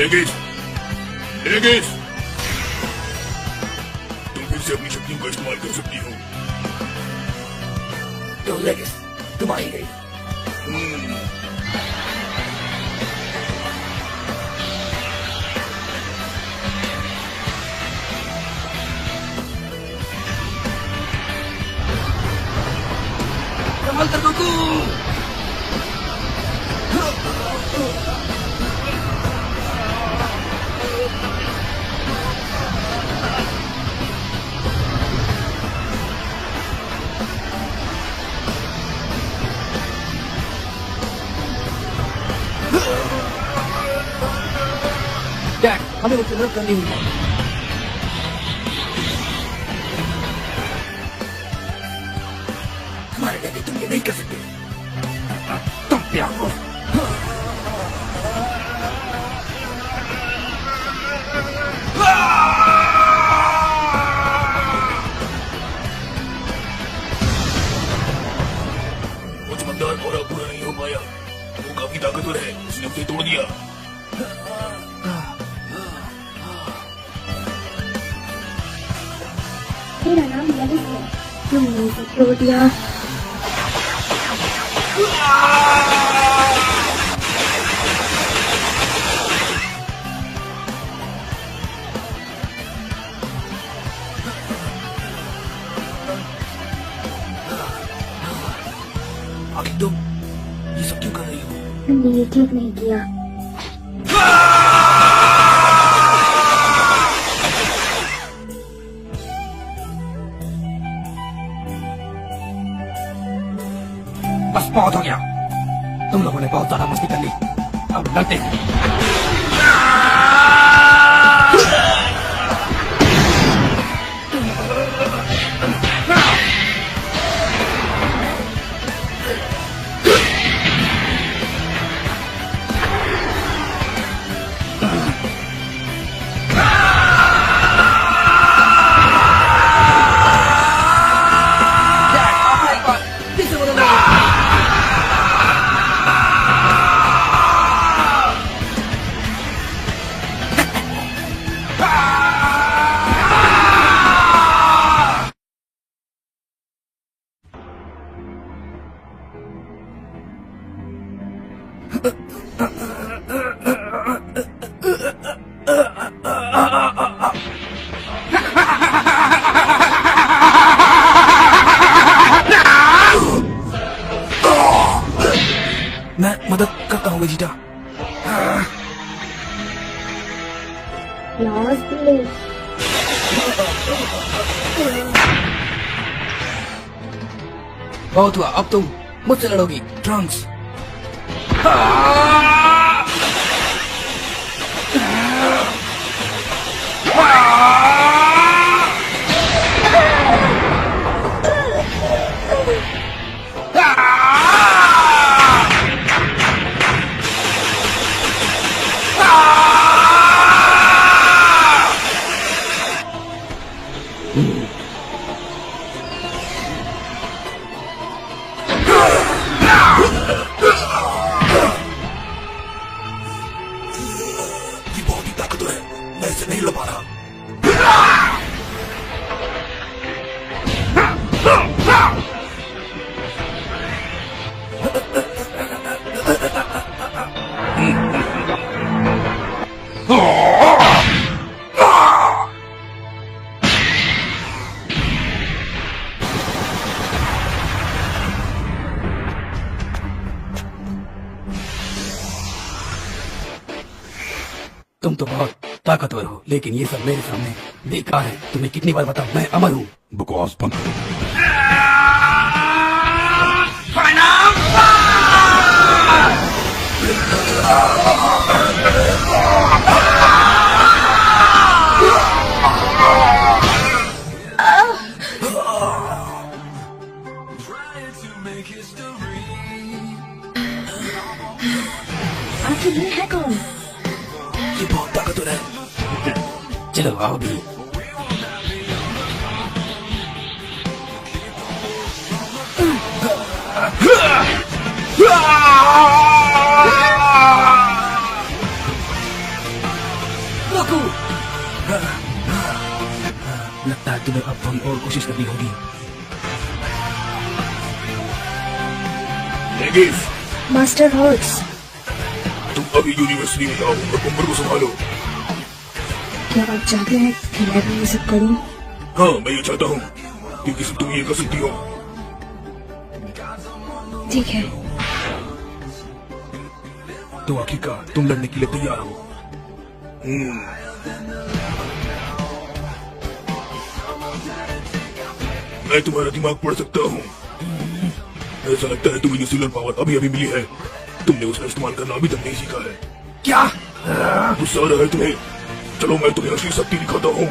लेगेज, लेगेज, तुम फिर से अपनी शक्तियों का इस्तेमाल कर सकती हो। तो लेकिन तुम आई गई। संभल कर गोकू। डैड, हमें मुझसे मदद करनी होगी। हमारे डैडी तुम ये नहीं कर सकते। तुम प्यार हो। वो चमकदार और पूरा नहीं हो पाया। वो काफी ताकतवर है, उसने उसे तोड़ दिया। मेरा नाम ललित है। तुमने इसे तोड़ दिया। आखिर तुम ये सब क्यों कर रही हो? तुमने ये ठीक नहीं किया। बस बहुत हो गया। तुम लोगों ने बहुत ज्यादा मस्ती कर ली। अब लड़ते हैं। मैं मदद करता हूँ वेजिटा। Loss please. बहुत हुआ, अब तुम मुझसे लड़ोगी ट्रंक्स। ये बहुत ही ताकतवर है, मैं इसे नहीं लड़ पा रहा। तुम तो बहुत ताकतवर हो, लेकिन ये सब मेरे सामने बेकार है। तुम्हें कितनी बार बताऊं, मैं अमर हूँ। बकवास बंद करो। आखिर ये है कौन? ये बहुत ताकतवर है। चलो आओ भी। रुको। लगता है तुम्हें अब थोड़ी और कोशिश करनी होगी। नेगिस, मास्टर हॉर्स, तुम अभी यूनिवर्सिटी में जाओ और कुंबर को संभालो। क्या आप चाहते हैं कि मैं भी ये सब करूं? हाँ, मैं ये चाहता हूँ क्योंकि सिर्फ तुम ये कर सकती हो। ठीक है। तो आखिरकार तुम लड़ने के लिए तैयार हो? मैं तुम्हारा दिमाग पढ़ सकता हूँ। ऐसा लगता है तुम्हें न्यूजीलैंड पावर अभी अभी मिली है। तुमने उसका इस्तेमाल करना अभी तक नहीं सीखा है। क्या? गुस्सा आ रहा है तुम्हें? चलो मैं तुम्हें असली शक्ति दिखाता हूँ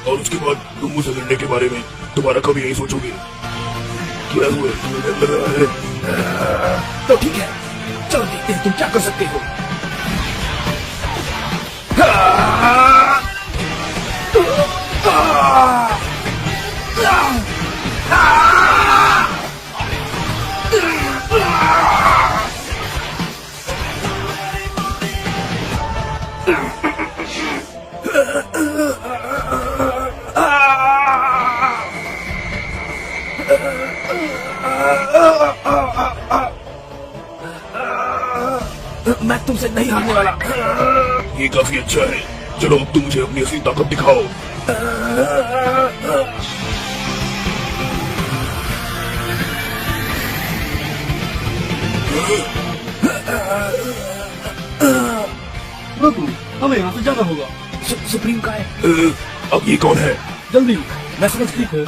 और उसके बाद तुम मुझसे लड़ने के बारे में दोबारा कभी नहीं सोचोगे। क्या हुआ, तुम्हें डर लग रहा है? तो ठीक है, चलो देखते हैं तुम क्या कर सकते हो। मैं तुमसे नहीं हारने वाला। ये काफी अच्छा है। चलो अब तुम मुझे अपनी असली ताकत दिखाओ। रुको, हमें यहाँ से जाना होगा। सुप्रीम का है। अब ये कौन है? जल्दी, मैं समझ ठीक है।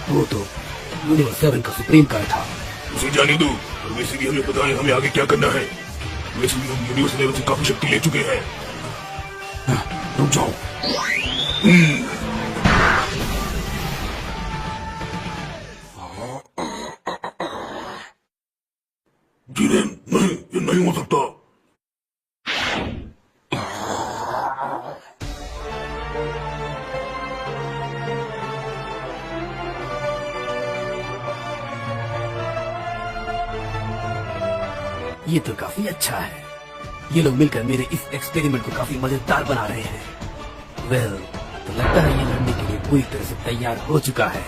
वो तो यूनिवर्स 7 का सुप्रीम का था। उसे जाने दो। और वैसे भी हमें पता है हमें आगे क्या करना है। वैसे भी हम यूनिवर्स लेवल से काफी शक्ति ले चुके हैं। रुक जाओ। जीरेन, नहीं, ये नहीं हो सकता। ये तो काफी अच्छा है। ये लोग मिलकर मेरे इस एक्सपेरिमेंट को काफी मजेदार बना रहे हैं। वेल, तो लगता है ये लड़ने के लिए पूरी तरह से तैयार हो चुका है।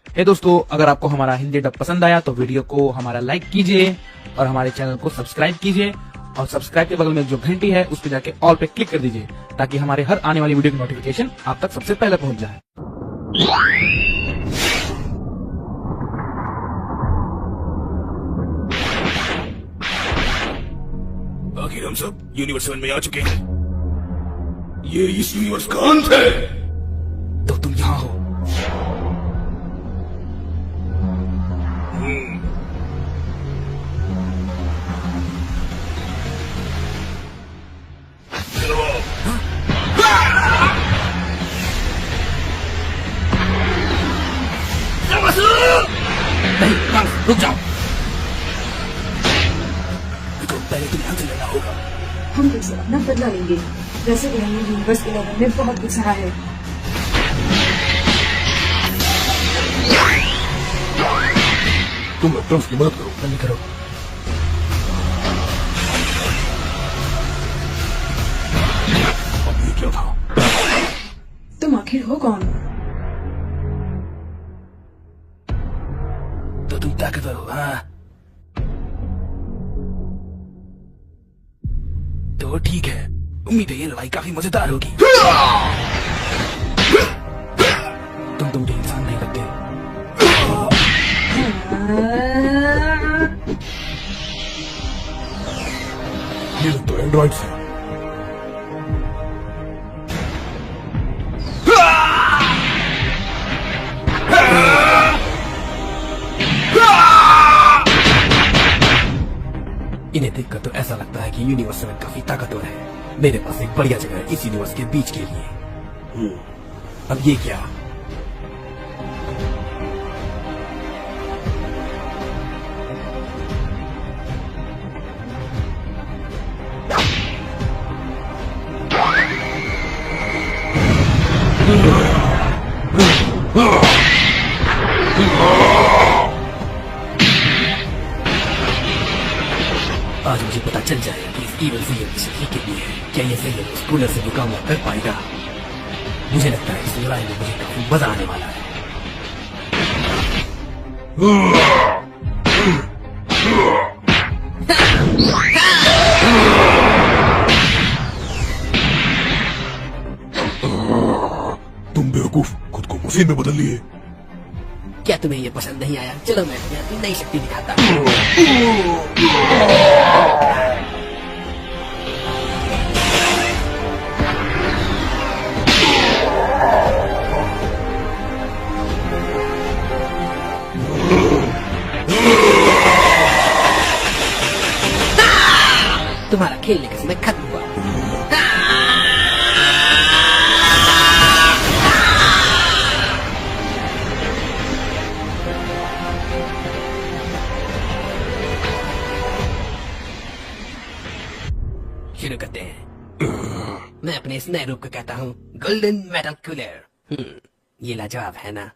हे दोस्तों, अगर आपको हमारा हिंदी डब पसंद आया तो वीडियो को हमारा लाइक कीजिए और हमारे चैनल को सब्सक्राइब कीजिए और सब्सक्राइब के बगल में जो घंटी है उस पर जाके ऑल पे क्लिक कर दीजिए ताकि हमारे हर आने वाली वीडियो की नोटिफिकेशन आप तक सबसे पहले पहुंच जाए। आखिर हम सब यूनिवर्स 7 में आ चुके हैं। ये इस यूनिवर्स का अंत है। तो तुम यहाँ हो। नहीं, रुक जाओ। पहले तुम यहाँ से लेना होगा। हम तुमसे अपना बदला लेंगे। वैसे भी हमने यूनिवर्स के लेवल में बहुत कुछ सहा है। तुम ट्रम्स की मदद करो। जल्दी करो। अब ये क्या था? तुम आखिर हो कौन? तो तुम ताकतवर हो, हाँ? तो ठीक है, उम्मीद है ये लड़ाई काफी मजेदार होगी। तुम मुझे इंसान नहीं लगते। ये लोग तो एंड्रॉइड्स हैं। इन्हें देखकर तो ऐसा लगता है कि यूनिवर्स 7 काफी ताकतवर है। मेरे पास एक बढ़िया जगह है इस यूनिवर्स के बीच के लिए। अब ये क्या? आज मुझे पता चल जाएगा कि इस ईवल ज़ियन की शक्ति के लिए है। क्या ये ज़ियन उस कूलर से मुकाबला कर पाएगा? मुझे लगता है इस लड़ाई में मुझे काफी मजा आने वाला है। तुम बेवकूफ खुद को मशीन में बदल लिए। क्या तुम्हें ये पसंद नहीं आया? चलो मैं तुम्हें अपनी नई शक्ति दिखाता हूँ। तुम्हारा खेलने का समय खत्म हुआ। शुरू करते हैं। मैं अपने इस नए रूप को कहता हूँ गोल्डन मेटल कूलर। ये लाजवाब है ना?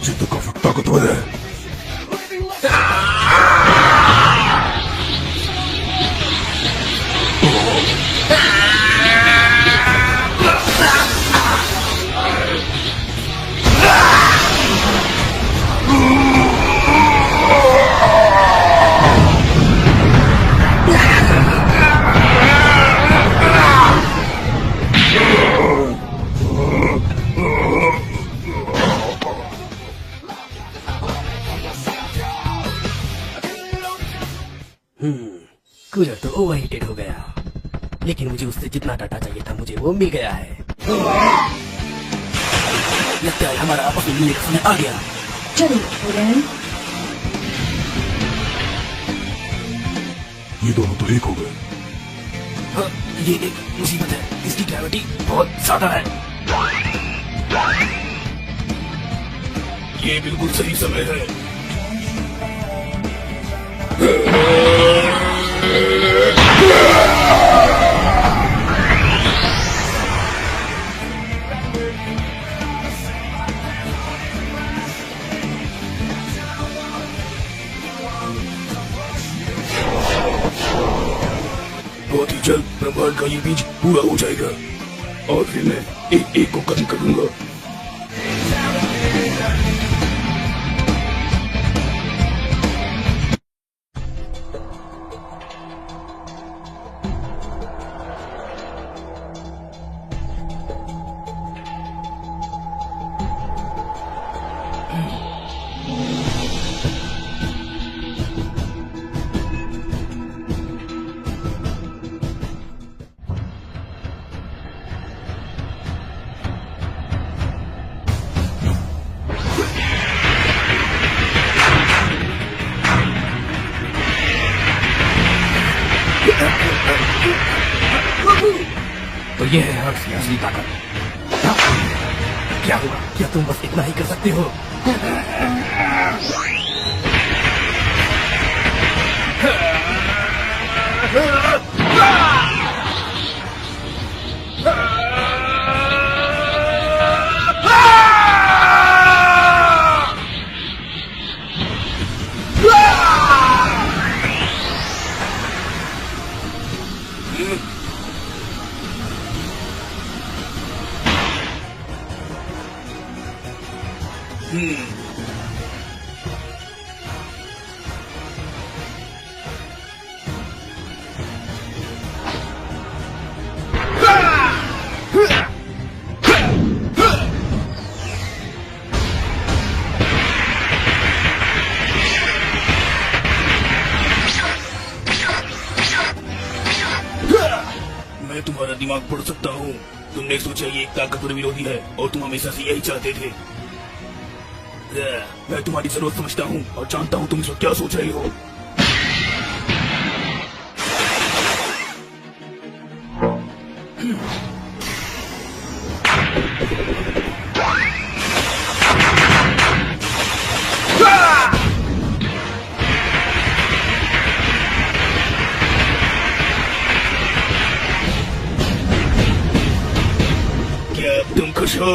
ये तो काफी ताकतवर है। कूलर तो ओवरहीटेड हो गया, लेकिन मुझे उससे जितना डाटा चाहिए था मुझे वो मिल गया है। लगता है हमारा आपस में मिलने का समय आ गया। चलो उड़न। ये दोनों तो एक हो गए। हाँ, ये एक मुसीबत है। इसकी ग्रेविटी बहुत ज्यादा है। ये बिल्कुल सही समय है। बहुत ही जल्द ब्रह्मांड का ये बीज पूरा हो जाएगा और फिर मैं एक एक को खत्म कर दूंगा। तो ये है हर्ष की असली ताकत। क्या हुआ? क्या तुम बस इतना ही कर सकते हो? मैं तुम्हारा दिमाग पढ़ सकता हूँ। तुमने सोचा ये एक ताकतवर विरोधी है और तुम हमेशा से यही चाहते थे। मैं तुम्हारी जरूरत समझता हूँ और जानता हूँ तुम इस वक्त क्या सोच रही हो। क्या तुम खुश हो?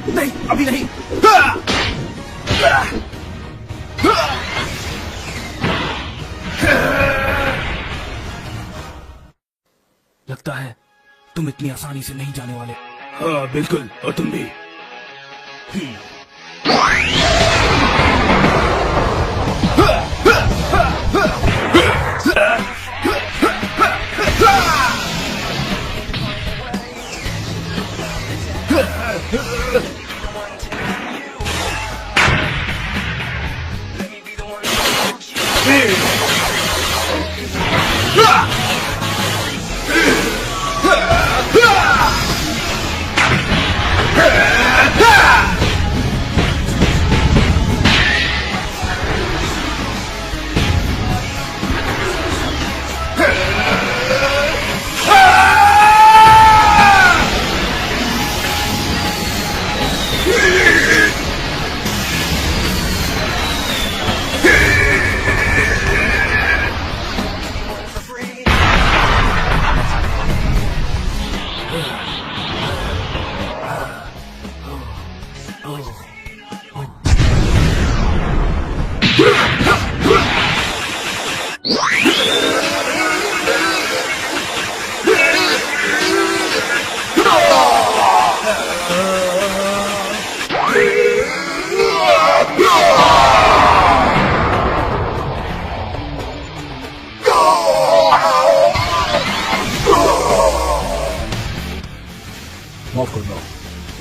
नहीं, अभी नहीं। लगता है तुम इतनी आसानी से नहीं जाने वाले। हाँ बिल्कुल, और तुम भी। माफ करना,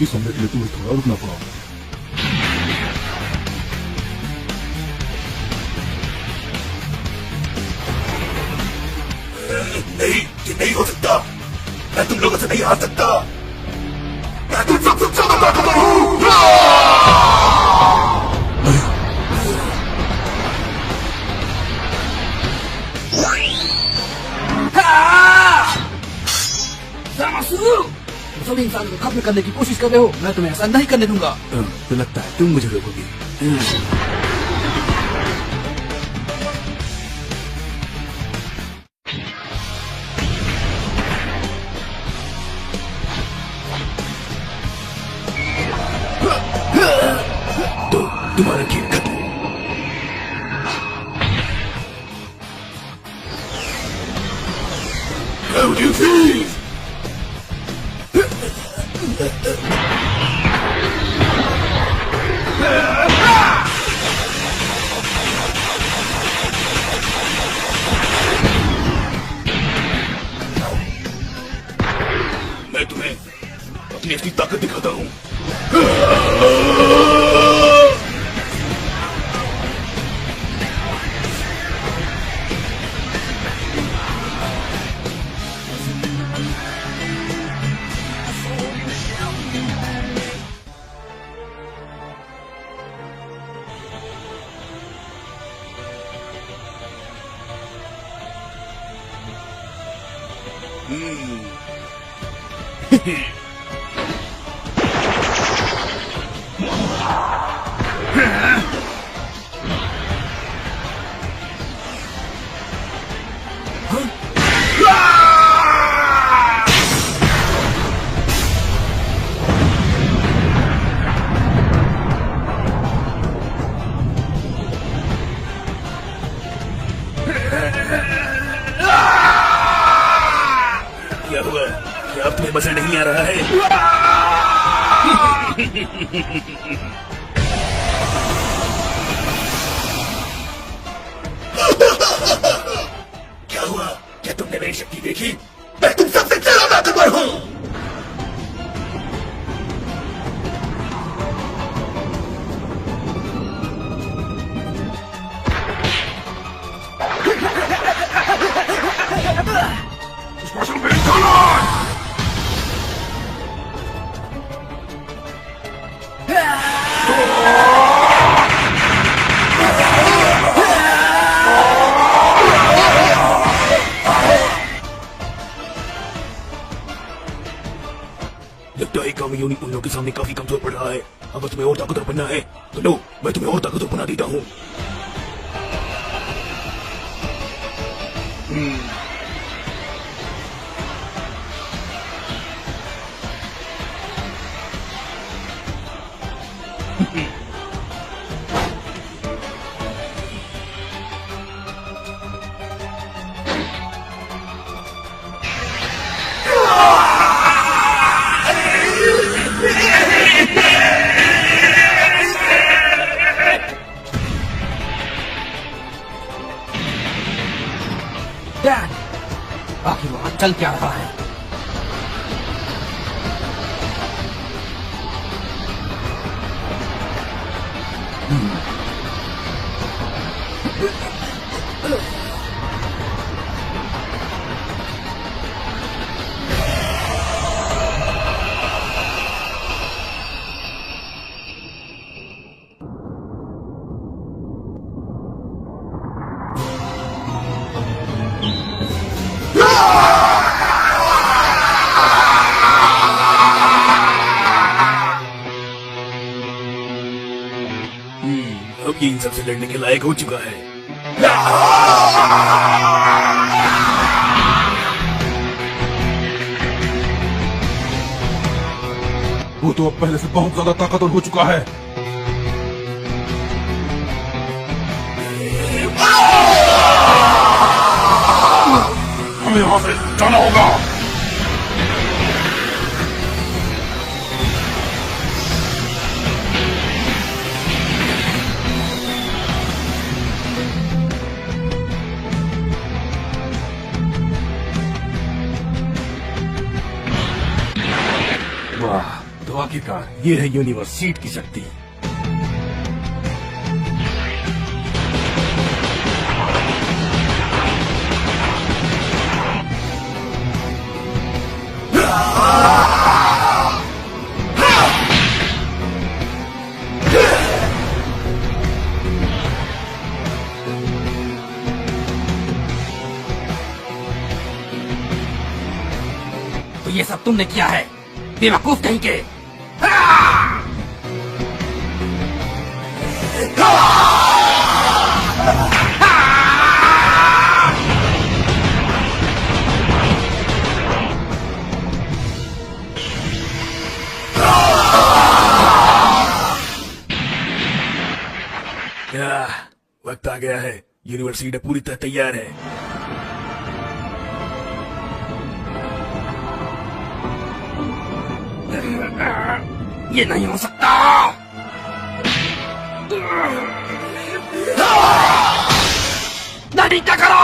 इस हमले के लिए तुम्हें थोड़ा रुकना पड़ा। नहीं, ये नहीं हो सकता। मैं तुम लोगों से नहीं हार सकता। मैं तुम सबसे ज्यादा ताकतवर हूँ। सभी इंसानों को खत्म करने की कोशिश कर रहे हो, मैं तुम्हें ऐसा नहीं करने दूंगा। तो लगता है तुम मुझे रोकोगे। तो तुम्हारा खेल खत्म। How do you feel? मैं तुम्हें अपनी असली ताकत दिखाता हूँ। क्या हुआ? क्या अब तुम्हें मजा नहीं आ रहा है? क्या हुआ? क्या तुमने मेरी शक्ति देखी? मैं तुम सबसे ज्यादा ताकतवर हूँ। काम यूनी उन लोगों के सामने काफी कमजोर पड़ रहा है। अगर तुम्हें और ताकतवर बनना है तो लो, मैं तुम्हें और ताकतवर बना देता हूँ। डैड, आखिर वहां चल क्या रहा है? अब ये इन सबसे लड़ने के लायक हो चुका है। वो तो अब पहले से बहुत ज्यादा ताकतवर हो चुका है। हमें यहाँ से जाना होगा। वाह, तो आखिरकार ये है यूनिवर्स सीट की शक्ति। तो ये सब तुमने किया है, बेवकूफ कहीं के। वक्त आ गया है, यूनिवर्सिटी पूरी तरह तैयार है। ये नहीं हो सकता। नहीं, क्या करो?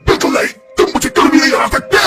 बिल्कुल नहीं, तुम मुझे कभी भी नहीं हरा सकते।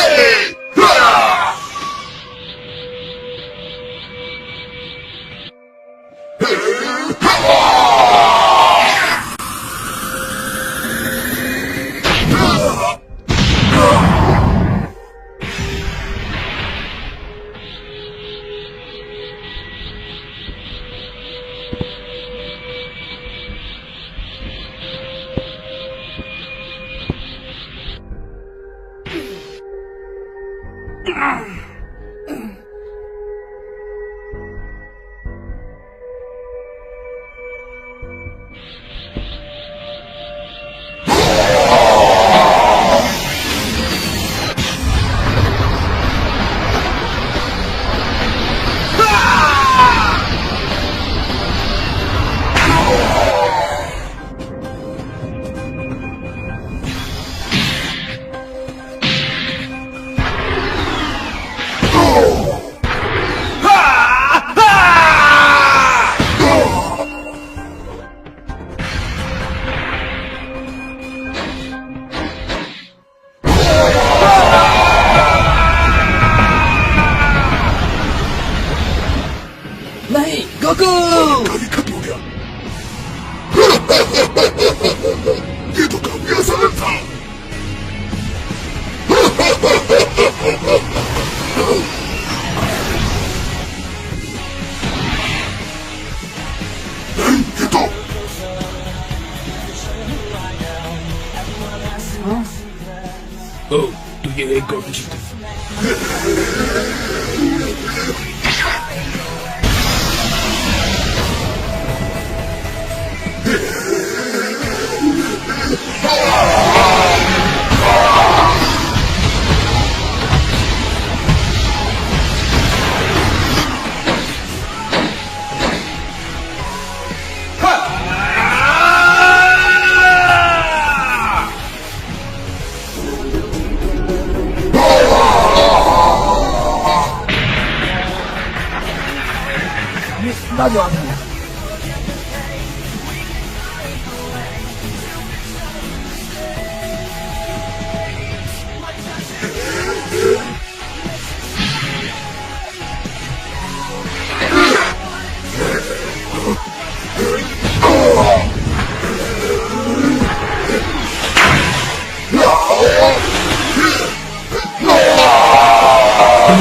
ओह, तो ये एक गॉड की शक्ति।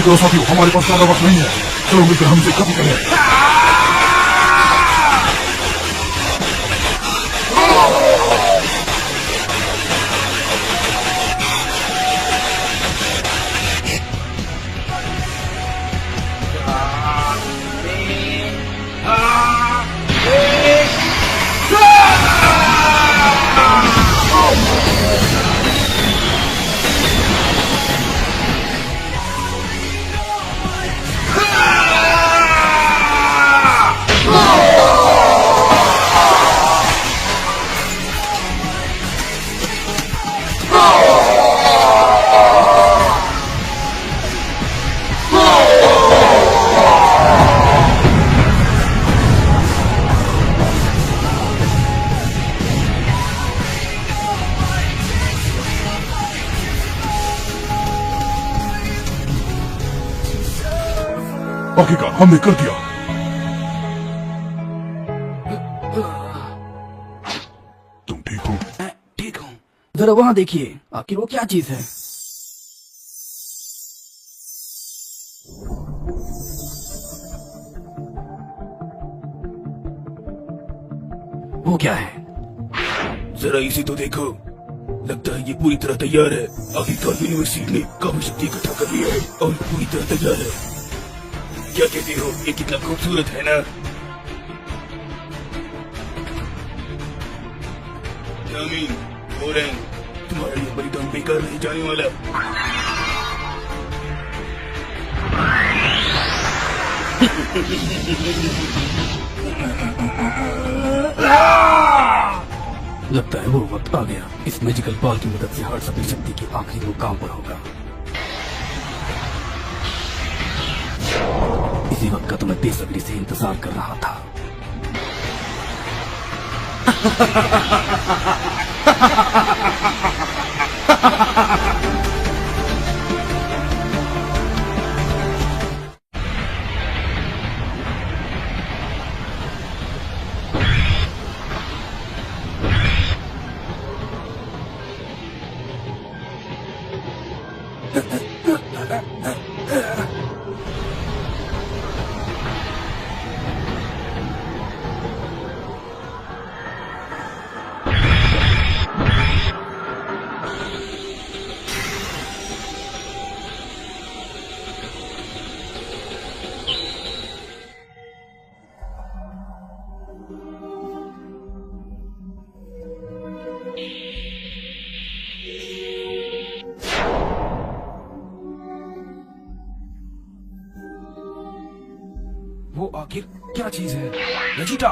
तो साथियों, हमारे पास ज्यादा वक्त नहीं है। चलो मिलकर हम इसे खत्म करें। बाकी का हमने कर दिया। तुम ठीक हो? ठीक हूँ। जरा वहाँ देखिए, आखिर वो क्या चीज है? वो क्या है? जरा इसे तो देखो, लगता है ये पूरी तरह तैयार है। आखिरकार यूनिवर्सिटी ने काफी शक्ति इकट्ठा कर लिया है और पूरी तरह तैयार है। क्या कहते हो, ये कितना खूबसूरत है ना? यामीन, ओरेन, तुम्हारा ये बलिदान बेकार नहीं जाने वाला। लगता है वो वक्त आ गया। इस मैजिकल बॉल की मदद से हर्ट्स अपनी शक्ति की आखिरी मुकाम पर होगा। इसी वक्त का तो मैं बेसब्री से इंतजार कर रहा था। वो आखिर क्या चीज है? वेजिटा!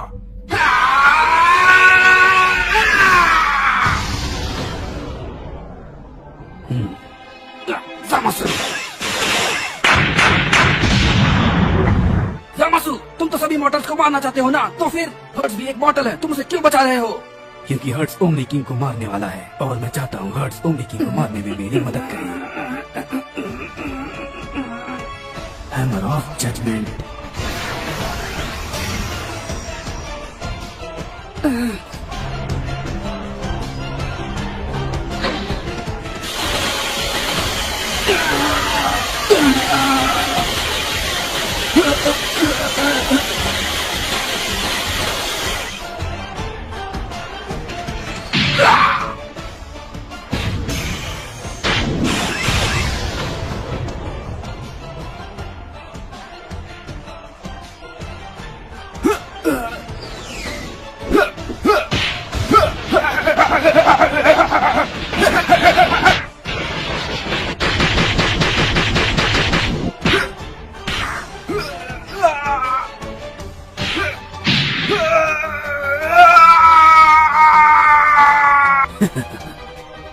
ज़ामासु, तुम तो सभी मॉर्टल्स को मारना चाहते हो ना? तो फिर हर्ट्स भी एक मॉर्टल है, तुम उसे क्यों बचा रहे हो? क्योंकि हर्ट्स ओमनी किंग को मारने वाला है और मैं चाहता हूँ हर्ट्स ओमनी किंग को मारने में मेरी मदद करे। Hammer of judgement.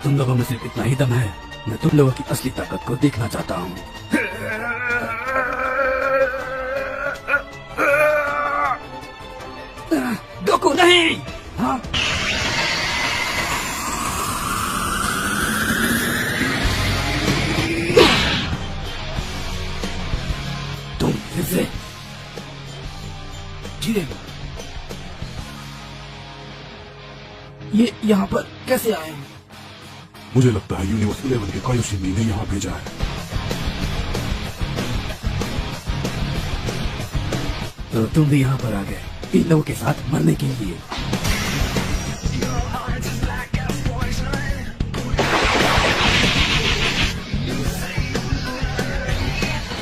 तुम लोगों में सिर्फ इतना ही दम है। मैं तुम लोगों की असली ताकत को देखना चाहता हूँ। गोकू नहीं। हाँ? तुम फिर से जिरेन, ये यहाँ पर कैसे आए? मुझे लगता है यूनिवर्स 11 के कायोशिमी ने यहाँ भेजा है। तो तुम भी यहाँ पर आ गए इन लोगों के साथ मरने के लिए।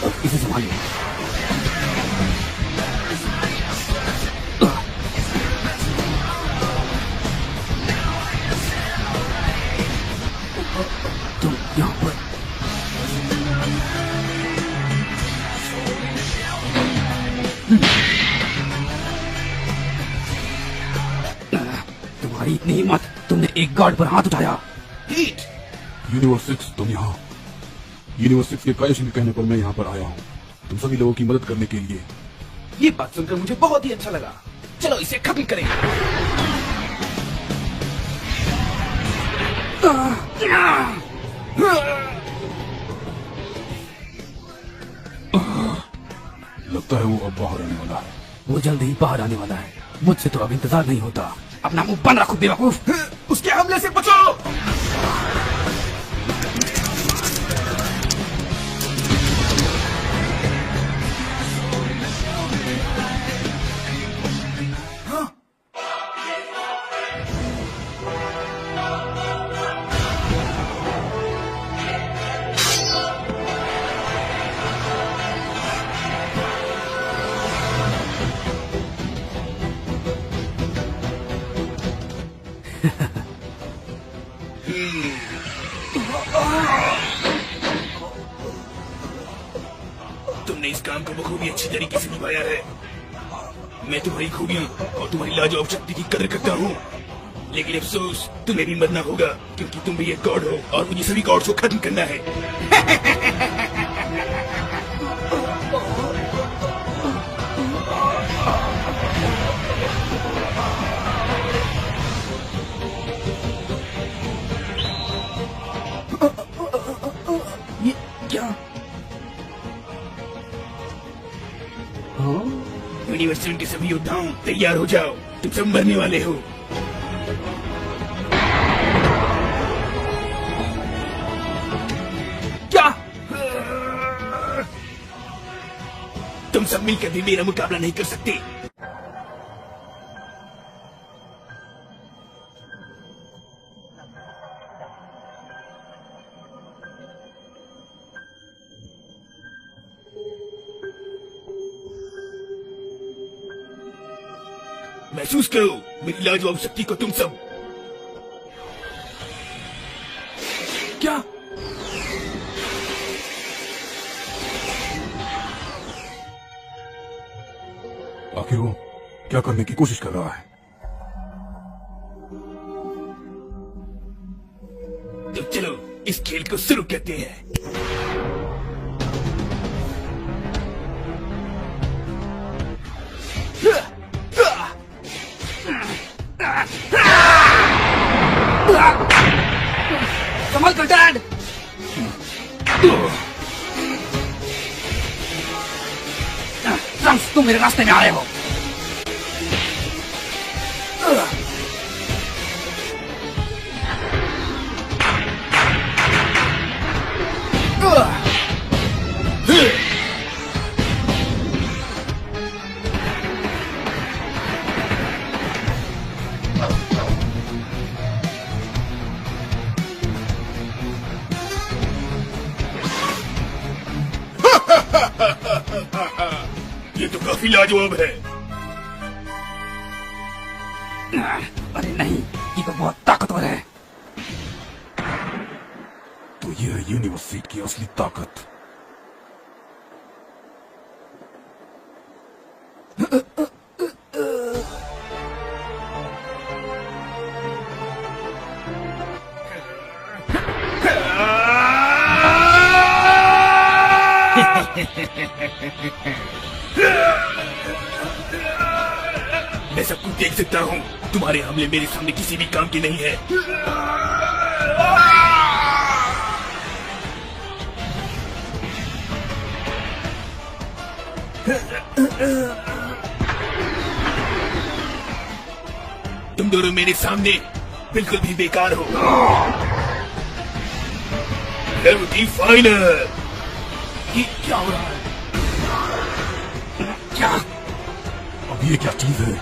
अब इसे संभालो। तुम यहाँ पर तुम्हारी इतनी हिम्मत, तुमने एक गार्ड पर हाथ उठाया। हीट। यूनिवर्स 6 तुम यहाँ। यूनिवर्स 6 के कायोशिमी कहने पर मैं यहाँ पर आया हूँ तुम सभी लोगों की मदद करने के लिए। ये बात सुनकर मुझे बहुत ही अच्छा लगा। चलो इसे खत्म करें। लगता है वो अब बाहर आने वाला है। वो जल्द ही बाहर आने वाला है। मुझसे तो अब इंतजार नहीं होता। अपना मुंह बंद रखो बेवकूफ। उसके हमले से बचो। तुमने इस काम को बखूबी अच्छी तरीके से निभाया है। मैं तुम्हारी खूबी और तुम्हारी लाजवाब शक्ति की कदर करता हूँ, लेकिन अफसोस तुम्हें भी मरना होगा क्योंकि तुम भी एक गॉड हो और मुझे सभी गॉड्स को खत्म करना है। ये क्या? यूनिवर्स 7 के सभी योद्धाओं तैयार हो जाओ, तुम सब मरने वाले हो। क्या? तुम सब मिलकर भी मेरा मुकाबला नहीं कर सकते। महसूस करो मेरी लाजवाब शक्ति को तुम सब। क्या? आखिर वो क्या करने की कोशिश कर रहा है? तो चलो इस खेल को शुरू करते हैं। संभल कर डैड। ट्रंक्स, तुम मेरे रास्ते में आए हो। ये तो काफी लाजवाब है। अरे नहीं, ये तो बहुत ताकतवर है। तो ये है यूनिवर्स सीट की असली ताकत। मैं सब कुछ देख सकता हूँ। तुम्हारे हमले मेरे सामने किसी भी काम के नहीं है। तुम दोनों मेरे सामने बिल्कुल भी बेकार हो। Gravity final. ये क्या हो रहा है? क्या? अब ये क्या चीज है?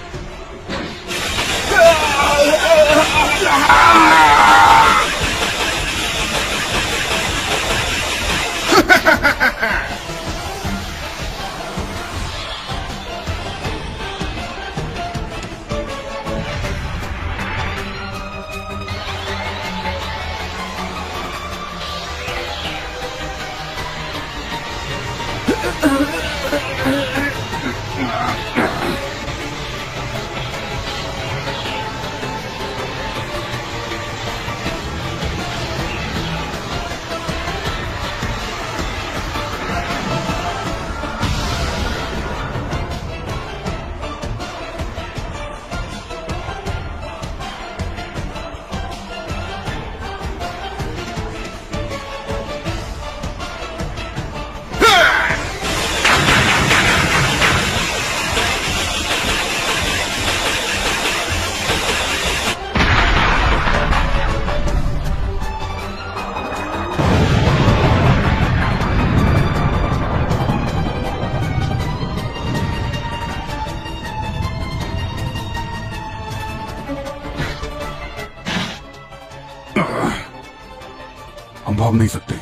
हम भाग नहीं सकते,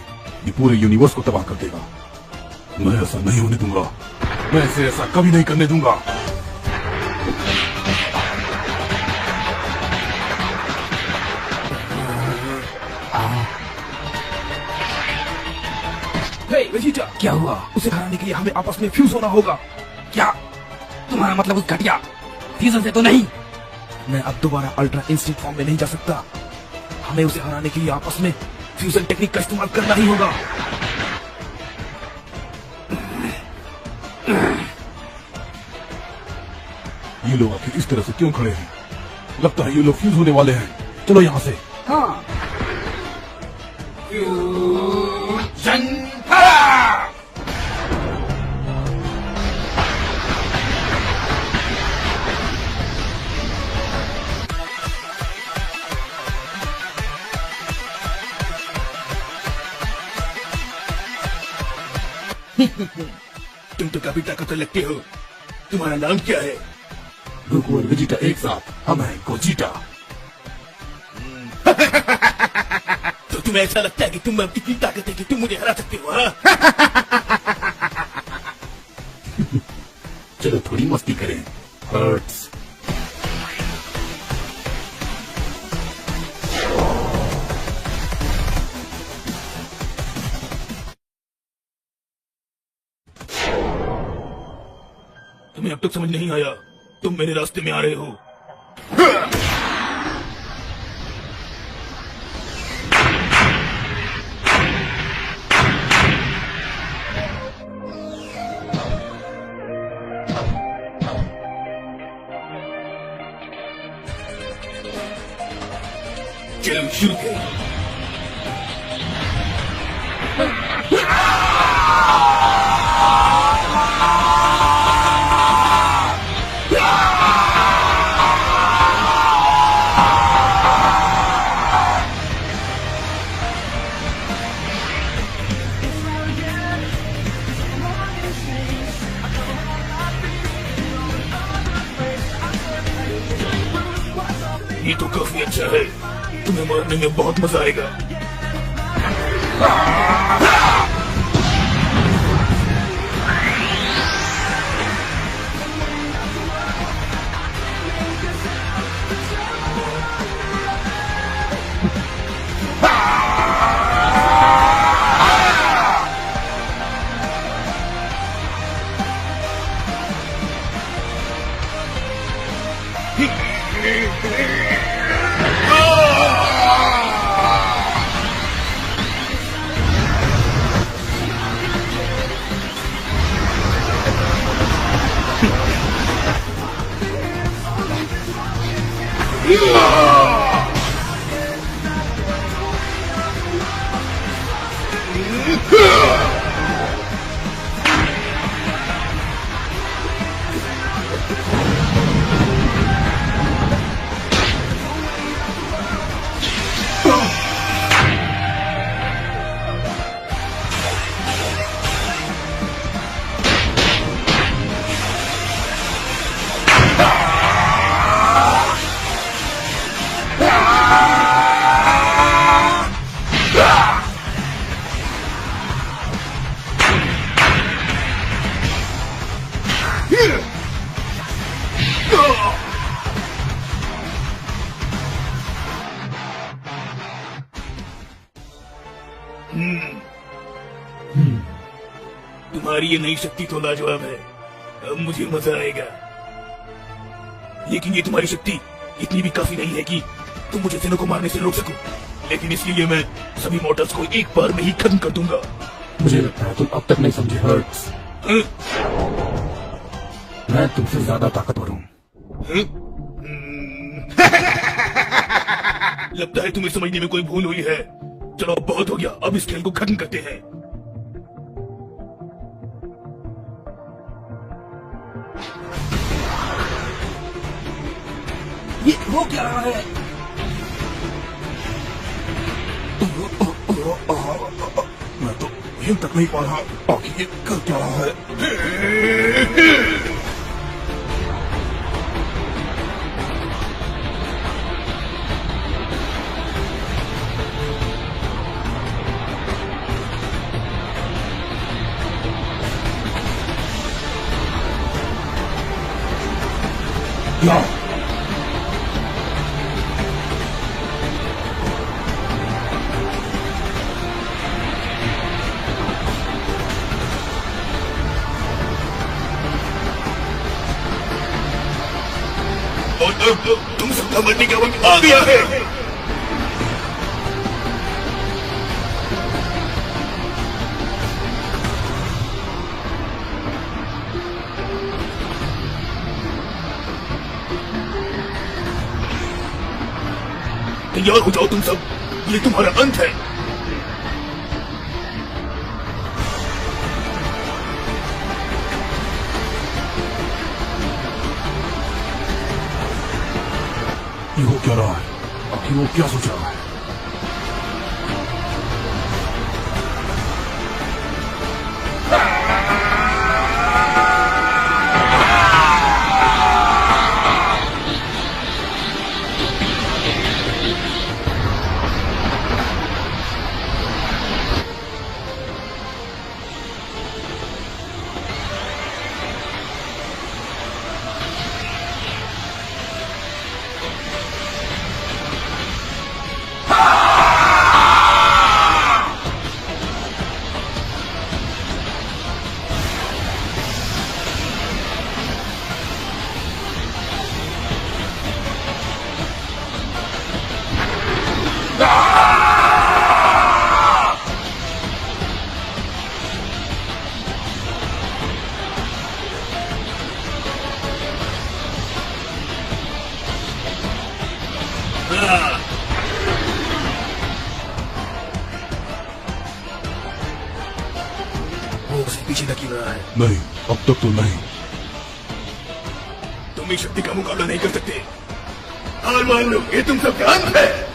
ये पूरे यूनिवर्स को तबाह कर देगा। मैं ऐसा नहीं होने दूंगा, मैं इसे ऐसा कभी नहीं करने दूंगा। हे वेजिटा, क्या हुआ? उसे हराने के लिए हमें आपस में फ्यूज होना होगा। क्या तुम्हारा मतलब उस घटिया फ्यूजन से तो नहीं? मैं अब दोबारा अल्ट्रा इंस्टिंक्ट फॉर्म में नहीं जा सकता। हमें उसे हराने के लिए आपस में फ्यूजन टेक्निक का इस्तेमाल करना ही होगा। ये लोग आखिर इस तरह से क्यों खड़े हैं? लगता है ये लोग फ्यूज होने वाले हैं। चलो यहाँ से। हाँ। तुम तो काफी ताकतवर लगते हो। तुम्हारा नाम क्या है? गोकू और वेजिटा एक साथ, हम हैं गोजिटा। तो तुम्हें ऐसा लगता है कि तुम में कितनी ताकत है कि तुम मुझे हरा सकते हो? हाँ? चलो थोड़ी मस्ती करें। हर्ट्स। तुम्हें अब तक समझ नहीं आया, तुम मेरे रास्ते में आ रहे हो। चलो शुरू करें। ये तो काफी अच्छा है, तुम्हें मारने में बहुत मजा आएगा। तुम्हारी ये नई शक्ति तो लाजवाब है। अब मुझे मजा आएगा। लेकिन ये तुम्हारी शक्ति इतनी भी काफी नहीं है कि तुम मुझे जिनों को मारने से रोक सको। लेकिन इसलिए मैं सभी मॉर्टल्स को एक बार में ही खत्म कर दूंगा। मुझे लगता है तुम अब तक नहीं समझे हर्ट्स। मैं तुमसे ज्यादा ताकतवर हूँ। लगता है तुम्हें समझने में कोई भूल हुई है। चलो अब बहुत हो गया, अब इस खेल को खत्म करते हैं। ये हो क्या रहा है? मैं तो हिल तक नहीं पा रहा। आखिर ये कर क्या रहा है? या और अब तुम सबका मरने का वक्त आ गया है। तैयार हो जाओ तुम सब, ये तुम्हारा अंत है। ये हो क्या रहा है? आखिर वो क्या सोच रहा है? वो उसे पीछे धकेल रहा है। नहीं, अब तक तो नहीं। तुम इस शक्ति का मुकाबला नहीं कर सकते। हार मान लो, ये तुम सबका अंत है।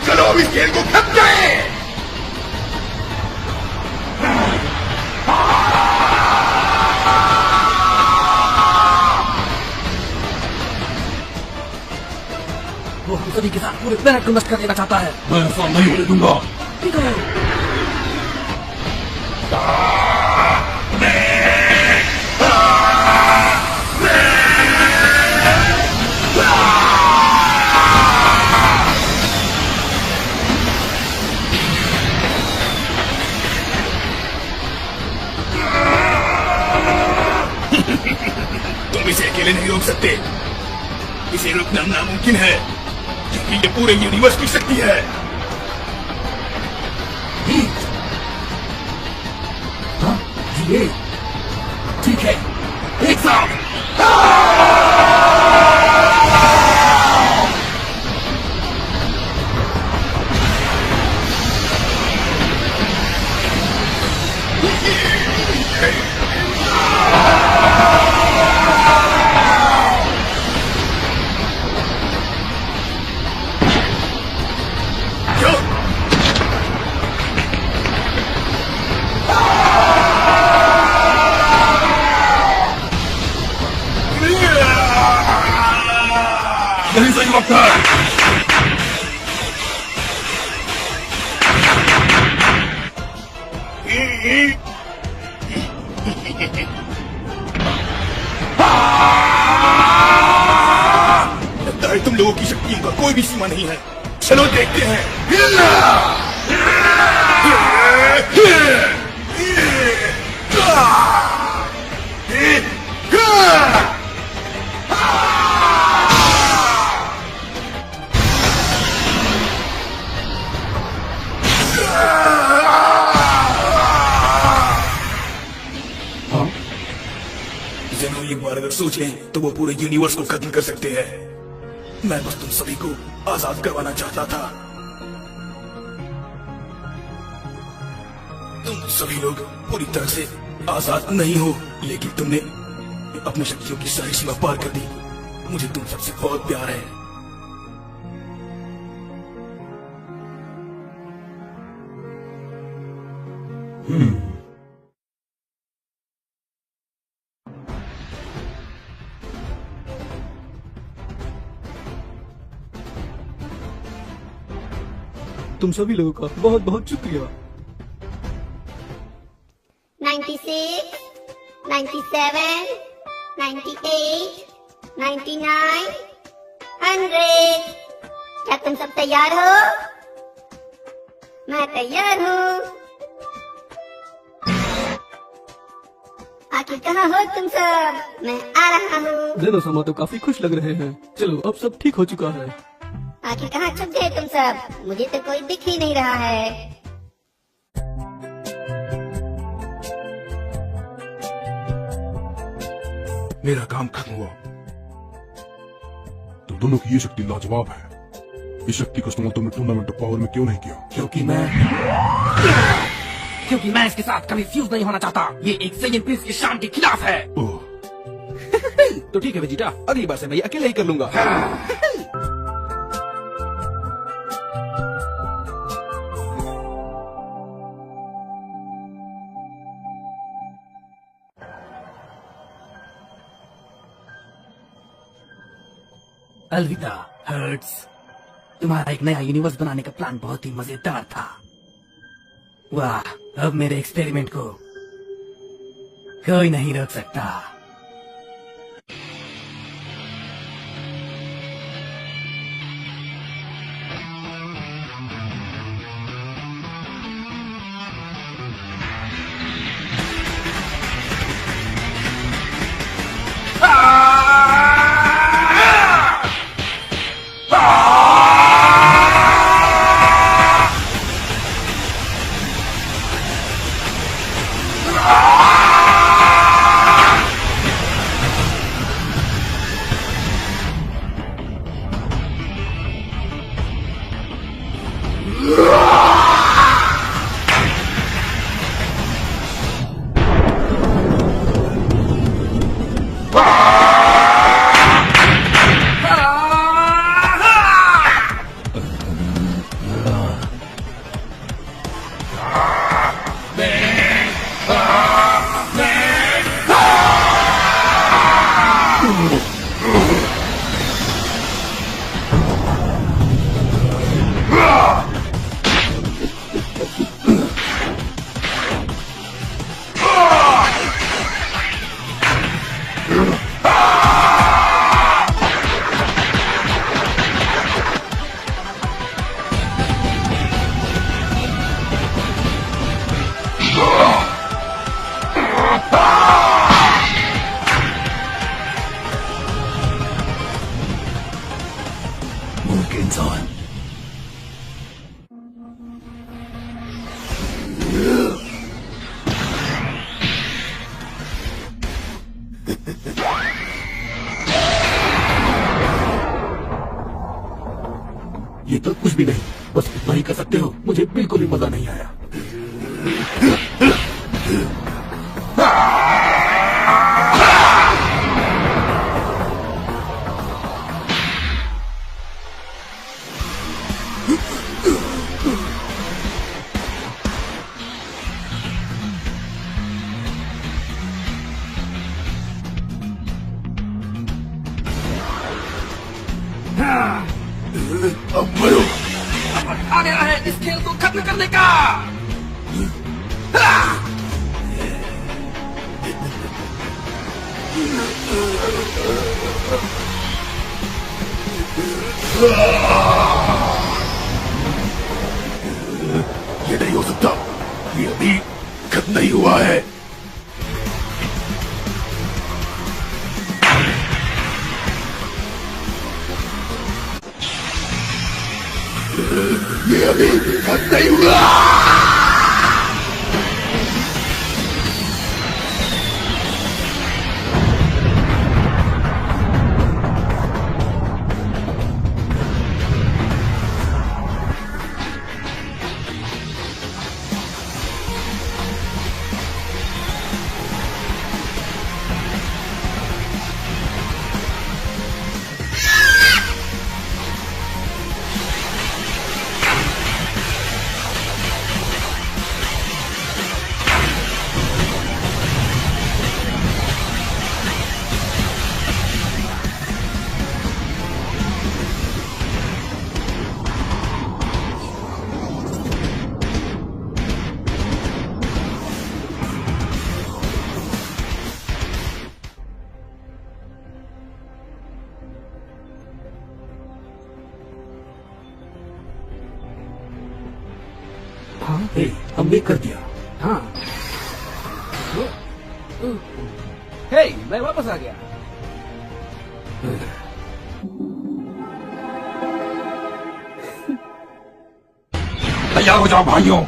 चलो अब इस खेल को खत्म करें। वो हम सभी के साथ पूरे प्लेनेट को नष्ट कर देना चाहता है। मैं ऐसा नहीं होने दूंगा। ठीक है। अकेले नहीं रोक सकते। इसे रोकना नामुमकिन है क्योंकि ये पूरे यूनिवर्स की शक्ति है। हाँ, ये ठीक है, एक साथ। यही सही वक्त है। लगता है तुम लोगों की शक्तियों का कोई भी सीमा नहीं है। चलो देखते हैं। जरूर एक बार अगर सोच लें तो वो पूरे यूनिवर्स को खत्म कर सकते हैं। मैं बस तुम सभी को आजाद करवाना चाहता था। तुम सभी लोग पूरी तरह से आजाद नहीं हो, लेकिन तुमने अपनी शक्तियों की सारी सीमा पार कर दी। मुझे तुम सबसे बहुत प्यार है। तुम सभी लोगों का बहुत बहुत शुक्रिया। 96, 97, 98, 99, 100। क्या तुम सब तैयार हो? मैं तैयार हूँ। आखिर कहाँ हो तुम सब? मैं आ रहा हूँ। जेनो समा तो काफी खुश लग रहे हैं। चलो अब सब ठीक हो चुका है। आखिर कहाँ छुप गए तुम सब? मुझे तो कोई दिख ही नहीं रहा है। मेरा काम खत्म हुआ। तो दोनों की ये शक्ति लाजवाब है। इस शक्ति का इस्तेमाल तुमने टूर्नामेंट ऑफ पावर में क्यों नहीं किया? क्योंकि मैं इसके साथ कभी फ्यूज नहीं होना चाहता। ये एक सेकंड प्रिंस की शान के खिलाफ है। तो ठीक है वेजिटा, अगली बार से मैं ये अकेले ही कर लूंगा। अलविदा हर्ट्स। तुम्हारा एक नया यूनिवर्स बनाने का प्लान बहुत ही मजेदार था। वाह, अब मेरे एक्सपेरिमेंट को कोई नहीं रोक सकता। बिल्कुल भी मजा नहीं आया। अब मरो। आ गया है इस खेल को खत्म करने का। ये नहीं हो सकता, ये अभी खत्म नहीं हुआ है। ये अभी खत्म नहीं हुआ। हमने कर दिया। हाँ। हे, मैं वापस आ गया। तैयार हो जाओ भाइयों,